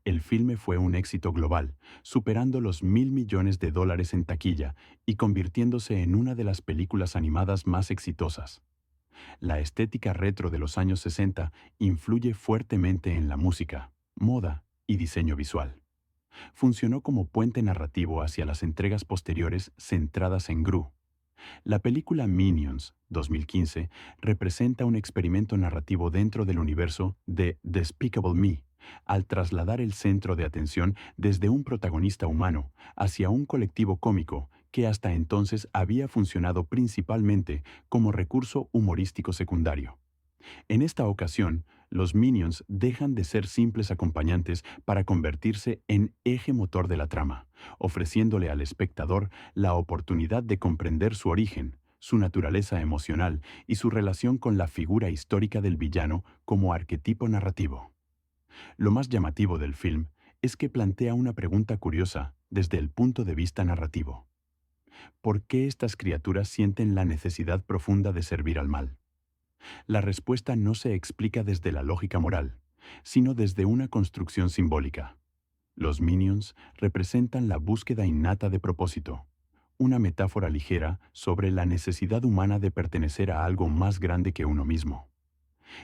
El filme fue un éxito global, superando los $1.000 millones en taquilla y convirtiéndose en una de las películas animadas más exitosas. La estética retro de los años 60 influye fuertemente en la música, moda y diseño visual. Funcionó como puente narrativo hacia las entregas posteriores centradas en Gru. La película Minions, 2015, representa un experimento narrativo dentro del universo de Despicable Me, al trasladar el centro de atención desde un protagonista humano hacia un colectivo cómico que hasta entonces había funcionado principalmente como recurso humorístico secundario. En esta ocasión, Los Minions dejan de ser simples acompañantes para convertirse en eje motor de la trama, ofreciéndole al espectador la oportunidad de comprender su origen, su naturaleza emocional y su relación con la figura histórica del villano como arquetipo narrativo. Lo más llamativo del film es que plantea una pregunta curiosa desde el punto de vista narrativo. ¿Por qué estas criaturas sienten la necesidad profunda de servir al mal? La respuesta no se explica desde la lógica moral, sino desde una construcción simbólica. Los Minions representan la búsqueda innata de propósito, una metáfora ligera sobre la necesidad humana de pertenecer a algo más grande que uno mismo.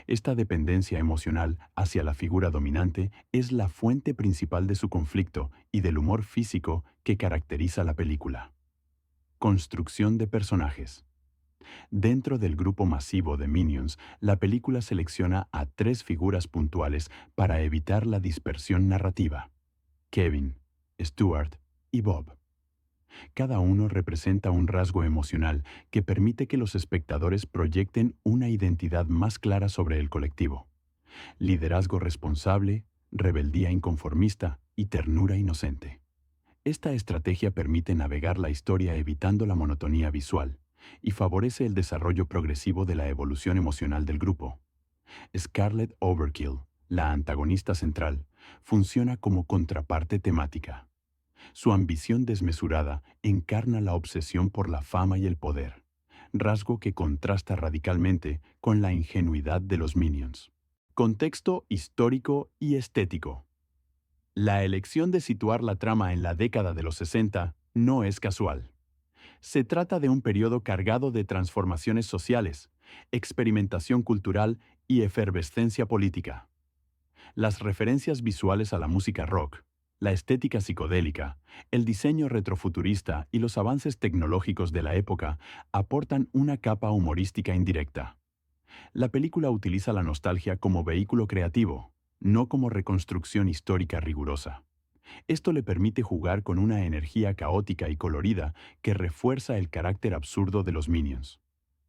Esta dependencia emocional hacia la figura dominante es la fuente principal de su conflicto y del humor físico que caracteriza la película. Construcción de personajes. Dentro del grupo masivo de Minions, la película selecciona a 3 figuras puntuales para evitar la dispersión narrativa: Kevin, Stuart y Bob. Cada uno representa un rasgo emocional que permite que los espectadores proyecten una identidad más clara sobre el colectivo: liderazgo responsable, rebeldía inconformista y ternura inocente. Esta estrategia permite navegar la historia evitando la monotonía visual y favorece el desarrollo progresivo de la evolución emocional del grupo. Scarlet Overkill, la antagonista central, funciona como contraparte temática. Su ambición desmesurada encarna la obsesión por la fama y el poder, rasgo que contrasta radicalmente con la ingenuidad de los Minions. Contexto histórico y estético. La elección de situar la trama en la década de los 60 no es casual. Se trata de un periodo cargado de transformaciones sociales, experimentación cultural y efervescencia política. Las referencias visuales a la música rock, la estética psicodélica, el diseño retrofuturista y los avances tecnológicos de la época aportan una capa humorística indirecta. La película utiliza la nostalgia como vehículo creativo, no como reconstrucción histórica rigurosa. Esto le permite jugar con una energía caótica y colorida que refuerza el carácter absurdo de los Minions.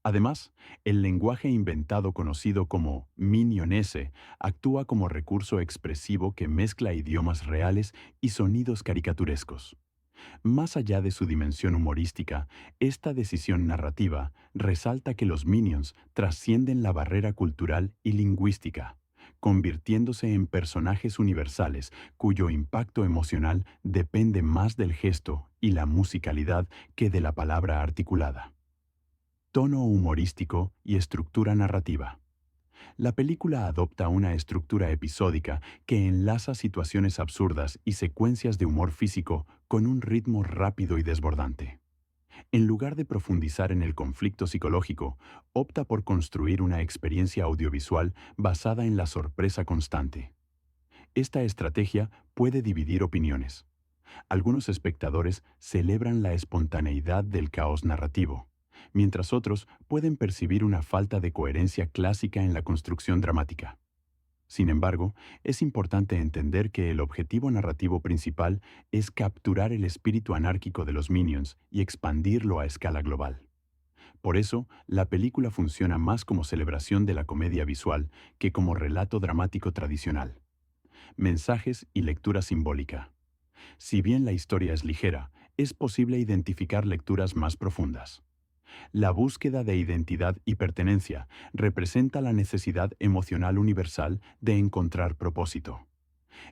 Además, el lenguaje inventado conocido como minionese actúa como recurso expresivo que mezcla idiomas reales y sonidos caricaturescos. Más allá de su dimensión humorística, esta decisión narrativa resalta que los Minions trascienden la barrera cultural y lingüística, convirtiéndose en personajes universales cuyo impacto emocional depende más del gesto y la musicalidad que de la palabra articulada. Tono humorístico y estructura narrativa. La película adopta una estructura episódica que enlaza situaciones absurdas y secuencias de humor físico con un ritmo rápido y desbordante. En lugar de profundizar en el conflicto psicológico, opta por construir una experiencia audiovisual basada en la sorpresa constante. Esta estrategia puede dividir opiniones. Algunos espectadores celebran la espontaneidad del caos narrativo, mientras otros pueden percibir una falta de coherencia clásica en la construcción dramática. Sin embargo, es importante entender que el objetivo narrativo principal es capturar el espíritu anárquico de los Minions y expandirlo a escala global. Por eso, la película funciona más como celebración de la comedia visual que como relato dramático tradicional. Mensajes y lectura simbólica. Si bien la historia es ligera, es posible identificar lecturas más profundas. La búsqueda de identidad y pertenencia representa la necesidad emocional universal de encontrar propósito.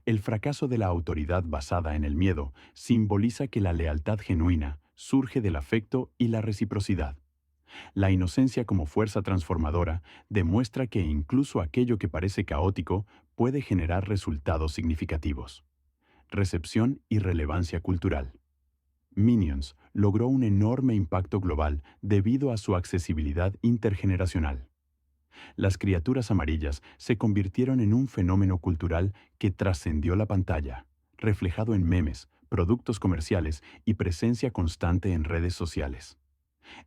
El fracaso de la autoridad basada en el miedo simboliza que la lealtad genuina surge del afecto y la reciprocidad. La inocencia como fuerza transformadora demuestra que incluso aquello que parece caótico puede generar resultados significativos. Recepción y relevancia cultural. Minions logró un enorme impacto global debido a su accesibilidad intergeneracional. Las criaturas amarillas se convirtieron en un fenómeno cultural que trascendió la pantalla, reflejado en memes, productos comerciales y presencia constante en redes sociales.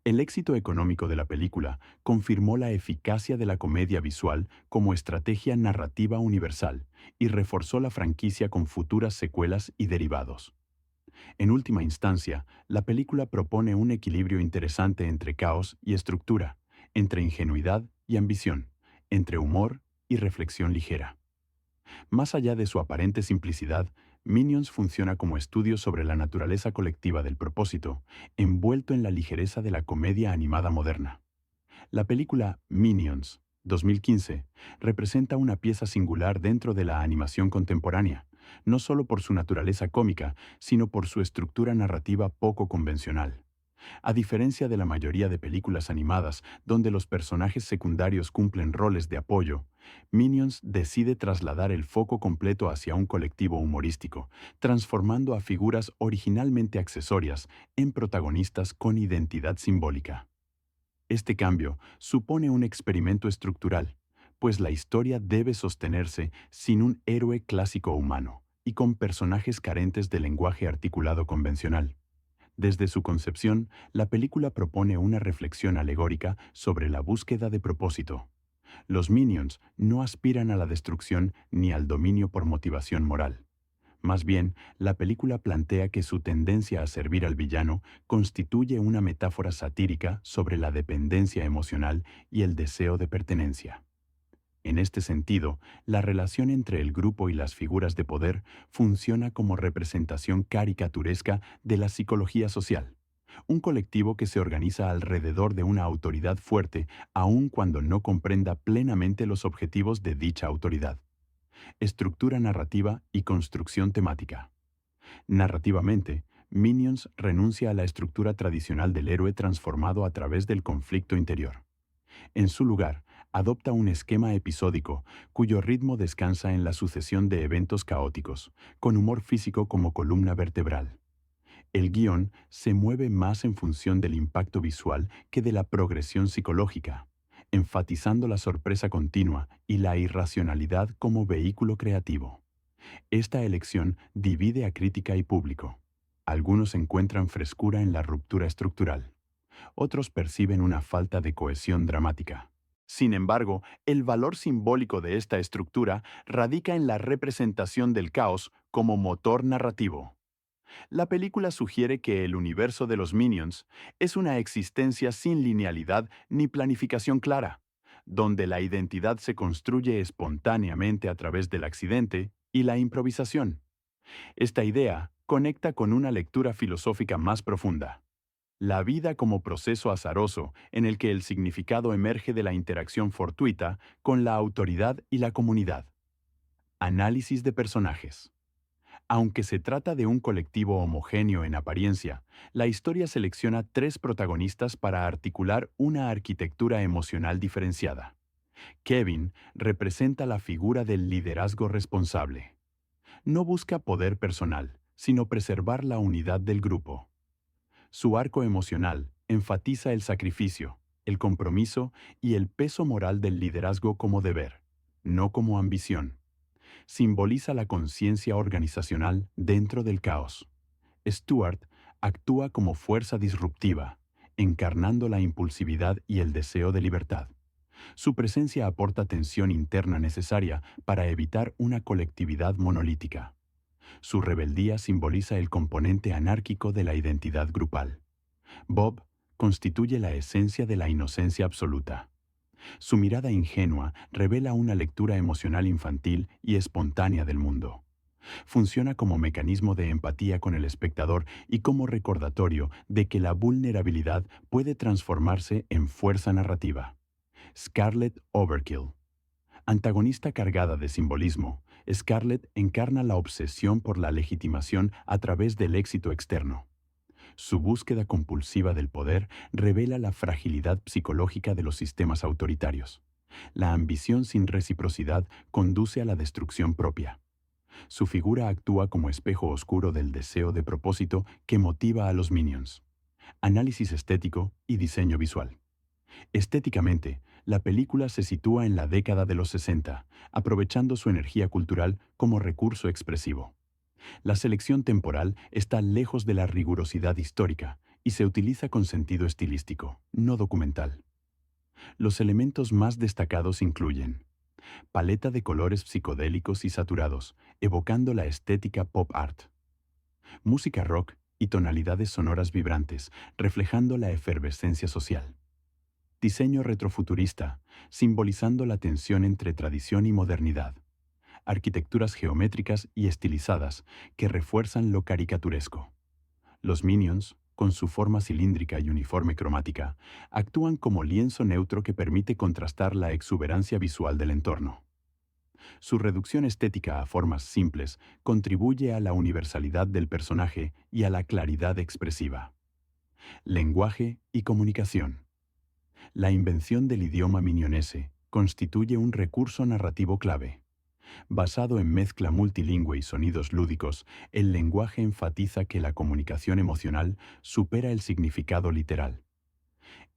El éxito económico de la película confirmó la eficacia de la comedia visual como estrategia narrativa universal y reforzó la franquicia con futuras secuelas y derivados. En última instancia, la película propone un equilibrio interesante entre caos y estructura, entre ingenuidad y ambición, entre humor y reflexión ligera. Más allá de su aparente simplicidad, Minions funciona como estudio sobre la naturaleza colectiva del propósito, envuelto en la ligereza de la comedia animada moderna. La película Minions, 2015, representa una pieza singular dentro de la animación contemporánea, no solo por su naturaleza cómica, sino por su estructura narrativa poco convencional. A diferencia de la mayoría de películas animadas, donde los personajes secundarios cumplen roles de apoyo, Minions decide trasladar el foco completo hacia un colectivo humorístico, transformando a figuras originalmente accesorias en protagonistas con identidad simbólica. Este cambio supone un experimento estructural, pues la historia debe sostenerse sin un héroe clásico humano y con personajes carentes de lenguaje articulado convencional. Desde su concepción, la película propone una reflexión alegórica sobre la búsqueda de propósito. Los Minions no aspiran a la destrucción ni al dominio por motivación moral. Más bien, la película plantea que su tendencia a servir al villano constituye una metáfora satírica sobre la dependencia emocional y el deseo de pertenencia. En este sentido, la relación entre el grupo y las figuras de poder funciona como representación caricaturesca de la psicología social. Un colectivo que se organiza alrededor de una autoridad fuerte, aun cuando no comprenda plenamente los objetivos de dicha autoridad. Estructura narrativa y construcción temática. Narrativamente, Minions renuncia a la estructura tradicional del héroe transformado a través del conflicto interior. En su lugar, adopta un esquema episódico cuyo ritmo descansa en la sucesión de eventos caóticos, con humor físico como columna vertebral. El guión se mueve más en función del impacto visual que de la progresión psicológica, enfatizando la sorpresa continua y la irracionalidad como vehículo creativo. Esta elección divide a crítica y público. Algunos encuentran frescura en la ruptura estructural. Otros perciben una falta de cohesión dramática. Sin embargo, el valor simbólico de esta estructura radica en la representación del caos como motor narrativo. La película sugiere que el universo de los Minions es una existencia sin linealidad ni planificación clara, donde la identidad se construye espontáneamente a través del accidente y la improvisación. Esta idea conecta con una lectura filosófica más profunda. La vida como proceso azaroso en el que el significado emerge de la interacción fortuita con la autoridad y la comunidad. Análisis de personajes. Aunque se trata de un colectivo homogéneo en apariencia, la historia selecciona 3 protagonistas para articular una arquitectura emocional diferenciada. Kevin representa la figura del liderazgo responsable. No busca poder personal, sino preservar la unidad del grupo. Su arco emocional enfatiza el sacrificio, el compromiso y el peso moral del liderazgo como deber, no como ambición. Simboliza la conciencia organizacional dentro del caos. Stuart actúa como fuerza disruptiva, encarnando la impulsividad y el deseo de libertad. Su presencia aporta tensión interna necesaria para evitar una colectividad monolítica. Su rebeldía simboliza el componente anárquico de la identidad grupal. Bob constituye la esencia de la inocencia absoluta. Su mirada ingenua revela una lectura emocional infantil y espontánea del mundo. Funciona como mecanismo de empatía con el espectador y como recordatorio de que la vulnerabilidad puede transformarse en fuerza narrativa. Scarlet Overkill. Antagonista cargada de simbolismo, Scarlet encarna la obsesión por la legitimación a través del éxito externo. Su búsqueda compulsiva del poder revela la fragilidad psicológica de los sistemas autoritarios. La ambición sin reciprocidad conduce a la destrucción propia. Su figura actúa como espejo oscuro del deseo de propósito que motiva a los Minions. Análisis estético y diseño visual. Estéticamente, la película se sitúa en la década de los 60, aprovechando su energía cultural como recurso expresivo. La selección temporal está lejos de la rigurosidad histórica y se utiliza con sentido estilístico, no documental. Los elementos más destacados incluyen paleta de colores psicodélicos y saturados, evocando la estética pop art. Música rock y tonalidades sonoras vibrantes, reflejando la efervescencia social. Diseño retrofuturista, simbolizando la tensión entre tradición y modernidad. Arquitecturas geométricas y estilizadas que refuerzan lo caricaturesco. Los Minions, con su forma cilíndrica y uniforme cromática, actúan como lienzo neutro que permite contrastar la exuberancia visual del entorno. Su reducción estética a formas simples contribuye a la universalidad del personaje y a la claridad expresiva. Lenguaje y comunicación. La invención del idioma minionese constituye un recurso narrativo clave. Basado en mezcla multilingüe y sonidos lúdicos, el lenguaje enfatiza que la comunicación emocional supera el significado literal.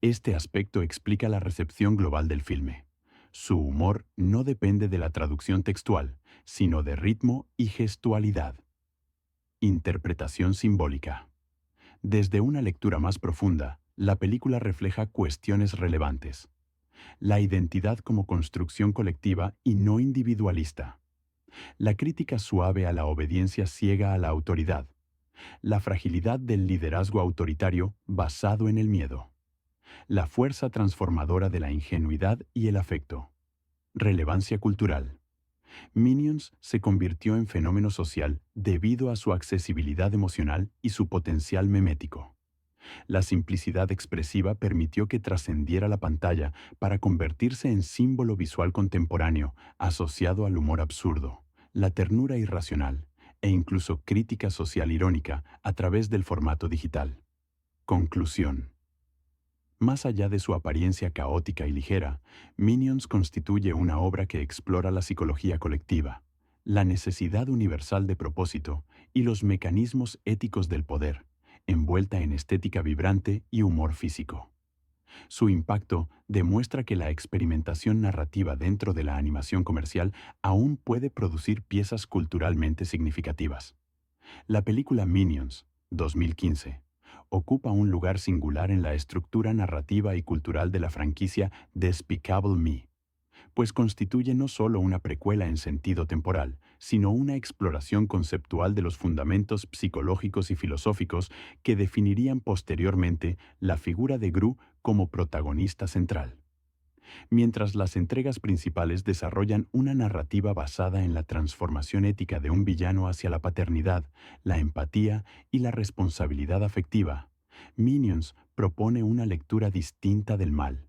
Este aspecto explica la recepción global del filme. Su humor no depende de la traducción textual, sino de ritmo y gestualidad. Interpretación simbólica. Desde una lectura más profunda, la película refleja cuestiones relevantes. La identidad como construcción colectiva y no individualista. La crítica suave a la obediencia ciega a la autoridad. La fragilidad del liderazgo autoritario basado en el miedo. La fuerza transformadora de la ingenuidad y el afecto. Relevancia cultural. Minions se convirtió en fenómeno social debido a su accesibilidad emocional y su potencial memético. La simplicidad expresiva permitió que trascendiera la pantalla para convertirse en símbolo visual contemporáneo asociado al humor absurdo, la ternura irracional e incluso crítica social irónica a través del formato digital. Conclusión. Más allá de su apariencia caótica y ligera, Minions constituye una obra que explora la psicología colectiva, la necesidad universal de propósito y los mecanismos éticos del poder, envuelta en estética vibrante y humor físico. Su impacto demuestra que la experimentación narrativa dentro de la animación comercial aún puede producir piezas culturalmente significativas. La película Minions, 2015, ocupa un lugar singular en la estructura narrativa y cultural de la franquicia Despicable Me, pues constituye no solo una precuela en sentido temporal, sino una exploración conceptual de los fundamentos psicológicos y filosóficos que definirían posteriormente la figura de Gru como protagonista central. Mientras las entregas principales desarrollan una narrativa basada en la transformación ética de un villano hacia la paternidad, la empatía y la responsabilidad afectiva, Minions propone una lectura distinta del mal.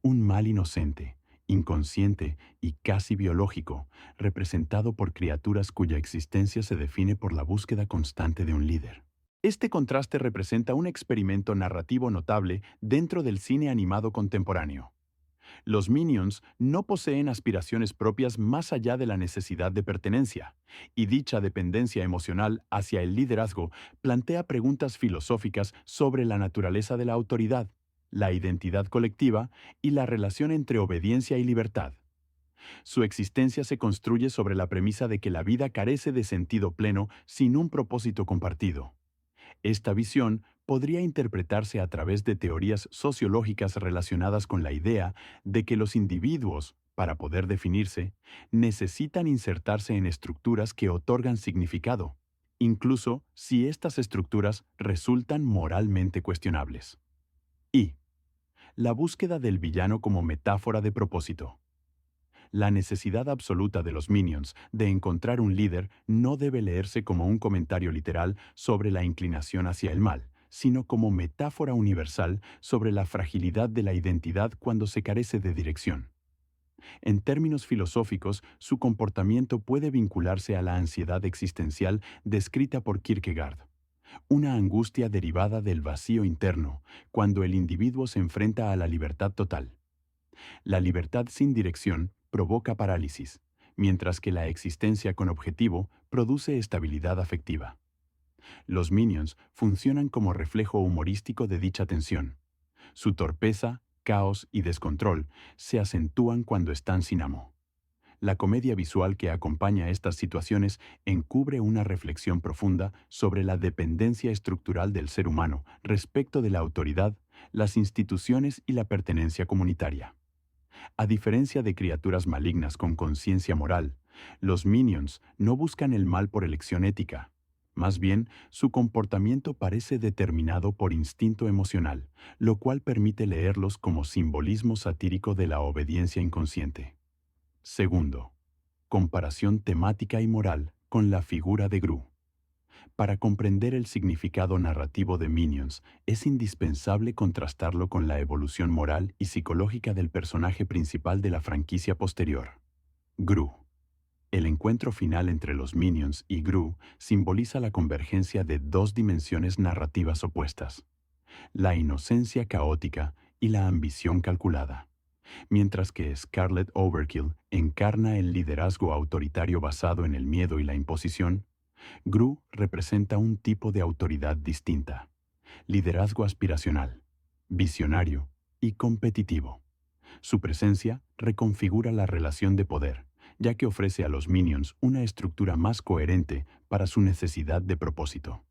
Un mal inocente, inconsciente y casi biológico, representado por criaturas cuya existencia se define por la búsqueda constante de un líder. Este contraste representa un experimento narrativo notable dentro del cine animado contemporáneo. Los Minions no poseen aspiraciones propias más allá de la necesidad de pertenencia, y dicha dependencia emocional hacia el liderazgo plantea preguntas filosóficas sobre la naturaleza de la autoridad, la identidad colectiva y la relación entre obediencia y libertad. Su existencia se construye sobre la premisa de que la vida carece de sentido pleno sin un propósito compartido. Esta visión podría interpretarse a través de teorías sociológicas relacionadas con la idea de que los individuos, para poder definirse, necesitan insertarse en estructuras que otorgan significado, incluso si estas estructuras resultan moralmente cuestionables. Y la búsqueda del villano como metáfora de propósito. La necesidad absoluta de los Minions de encontrar un líder no debe leerse como un comentario literal sobre la inclinación hacia el mal, sino como metáfora universal sobre la fragilidad de la identidad cuando se carece de dirección. En términos filosóficos, su comportamiento puede vincularse a la ansiedad existencial descrita por Kierkegaard, una angustia derivada del vacío interno, cuando el individuo se enfrenta a la libertad total. La libertad sin dirección provoca parálisis, mientras que la existencia con objetivo produce estabilidad afectiva. Los Minions funcionan como reflejo humorístico de dicha tensión. Su torpeza, caos y descontrol se acentúan cuando están sin amo. La comedia visual que acompaña estas situaciones encubre una reflexión profunda sobre la dependencia estructural del ser humano respecto de la autoridad, las instituciones y la pertenencia comunitaria. A diferencia de criaturas malignas con conciencia moral, los Minions no buscan el mal por elección ética. Más bien, su comportamiento parece determinado por instinto emocional, lo cual permite leerlos como simbolismo satírico de la obediencia inconsciente. Segundo, comparación temática y moral con la figura de Gru. Para comprender el significado narrativo de Minions, es indispensable contrastarlo con la evolución moral y psicológica del personaje principal de la franquicia posterior, Gru. El encuentro final entre los Minions y Gru simboliza la convergencia de dos dimensiones narrativas opuestas, la inocencia caótica y la ambición calculada. Mientras que Scarlet Overkill encarna el liderazgo autoritario basado en el miedo y la imposición, Gru representa un tipo de autoridad distinta, liderazgo aspiracional, visionario y competitivo. Su presencia reconfigura la relación de poder, ya que ofrece a los Minions una estructura más coherente para su necesidad de propósito.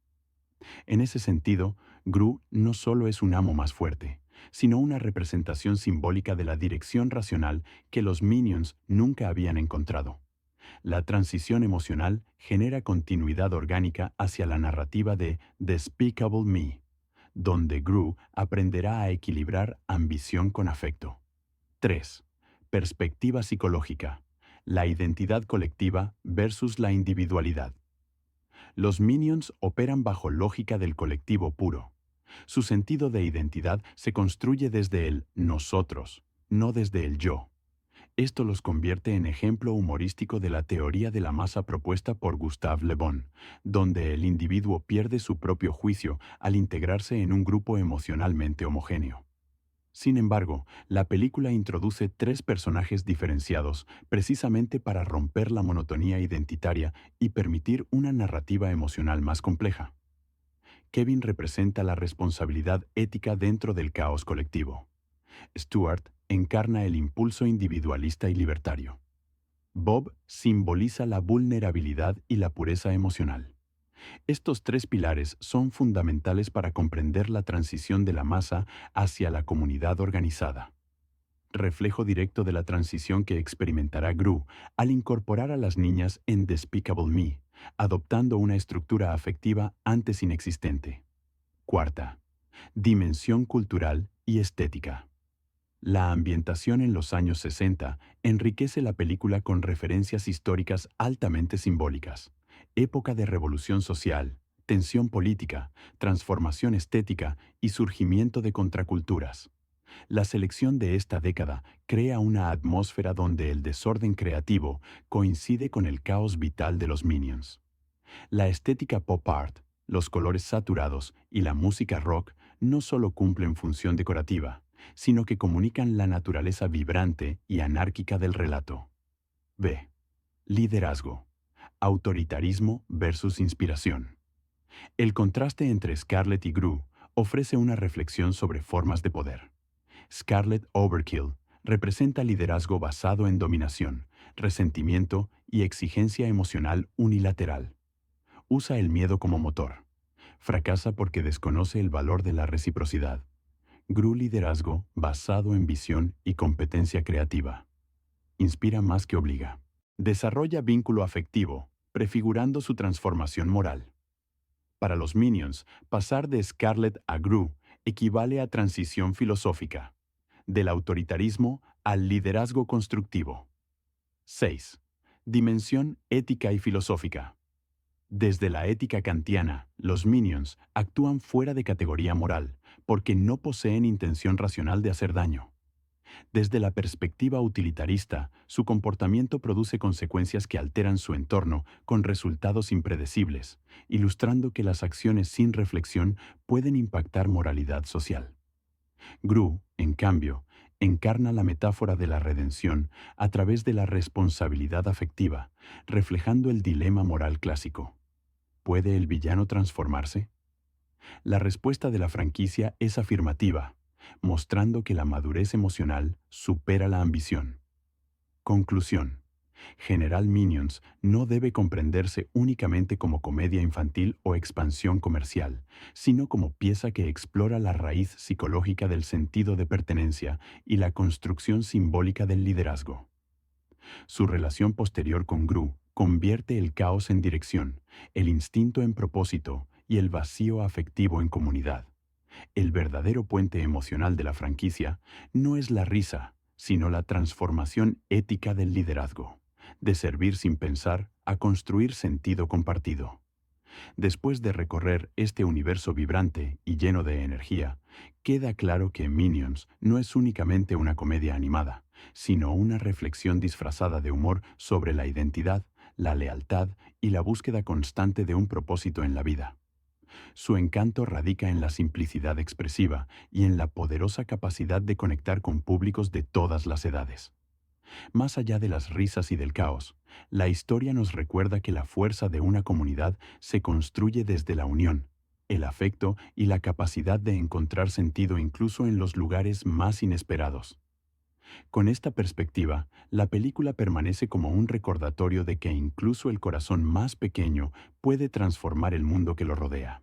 En ese sentido, Gru no solo es un amo más fuerte, sino una representación simbólica de la dirección racional que los Minions nunca habían encontrado. La transición emocional genera continuidad orgánica hacia la narrativa de Despicable Me, donde Gru aprenderá a equilibrar ambición con afecto. 3. Perspectiva psicológica. La identidad colectiva versus la individualidad. Los Minions operan bajo lógica del colectivo puro. Su sentido de identidad se construye desde el nosotros, no desde el yo. Esto los convierte en ejemplo humorístico de la teoría de la masa propuesta por Gustave Le Bon, donde el individuo pierde su propio juicio al integrarse en un grupo emocionalmente homogéneo. Sin embargo, la película introduce 3 personajes diferenciados precisamente para romper la monotonía identitaria y permitir una narrativa emocional más compleja. Kevin representa la responsabilidad ética dentro del caos colectivo. Stuart encarna el impulso individualista y libertario. Bob simboliza la vulnerabilidad y la pureza emocional. Estos 3 pilares son fundamentales para comprender la transición de la masa hacia la comunidad organizada. Reflejo directo de la transición que experimentará Gru al incorporar a las niñas en Despicable Me, adoptando una estructura afectiva antes inexistente. Cuarta, dimensión cultural y estética. La ambientación en los años 60 enriquece la película con referencias históricas altamente simbólicas. Época de revolución social, tensión política, transformación estética y surgimiento de contraculturas. La selección de esta década crea una atmósfera donde el desorden creativo coincide con el caos vital de los Minions. La estética pop art, los colores saturados y la música rock no solo cumplen función decorativa, sino que comunican la naturaleza vibrante y anárquica del relato. B. Liderazgo. Autoritarismo versus inspiración. El contraste entre Scarlet y Gru ofrece una reflexión sobre formas de poder. Scarlet Overkill representa liderazgo basado en dominación, resentimiento y exigencia emocional unilateral. Usa el miedo como motor. Fracasa porque desconoce el valor de la reciprocidad. Gru liderazgo basado en visión y competencia creativa. Inspira más que obliga. Desarrolla vínculo afectivo, prefigurando su transformación moral. Para los Minions, pasar de Scarlet a Gru equivale a transición filosófica, del autoritarismo al liderazgo constructivo. 6. Dimensión ética y filosófica. Desde la ética kantiana, los Minions actúan fuera de categoría moral, porque no poseen intención racional de hacer daño. Desde la perspectiva utilitarista, su comportamiento produce consecuencias que alteran su entorno con resultados impredecibles, ilustrando que las acciones sin reflexión pueden impactar moralidad social. Gru, en cambio, encarna la metáfora de la redención a través de la responsabilidad afectiva, reflejando el dilema moral clásico. ¿Puede el villano transformarse? La respuesta de la franquicia es afirmativa, mostrando que la madurez emocional supera la ambición. Conclusión. General Minions no debe comprenderse únicamente como comedia infantil o expansión comercial, sino como pieza que explora la raíz psicológica del sentido de pertenencia y la construcción simbólica del liderazgo. Su relación posterior con Gru convierte el caos en dirección, el instinto en propósito y el vacío afectivo en comunidad. El verdadero puente emocional de la franquicia no es la risa, sino la transformación ética del liderazgo, de servir sin pensar a construir sentido compartido. Después de recorrer este universo vibrante y lleno de energía, queda claro que Minions no es únicamente una comedia animada, sino una reflexión disfrazada de humor sobre la identidad, la lealtad y la búsqueda constante de un propósito en la vida. Su encanto radica en la simplicidad expresiva y en la poderosa capacidad de conectar con públicos de todas las edades. Más allá de las risas y del caos, la historia nos recuerda que la fuerza de una comunidad se construye desde la unión, el afecto y la capacidad de encontrar sentido incluso en los lugares más inesperados. Con esta perspectiva, la película permanece como un recordatorio de que incluso el corazón más pequeño puede transformar el mundo que lo rodea.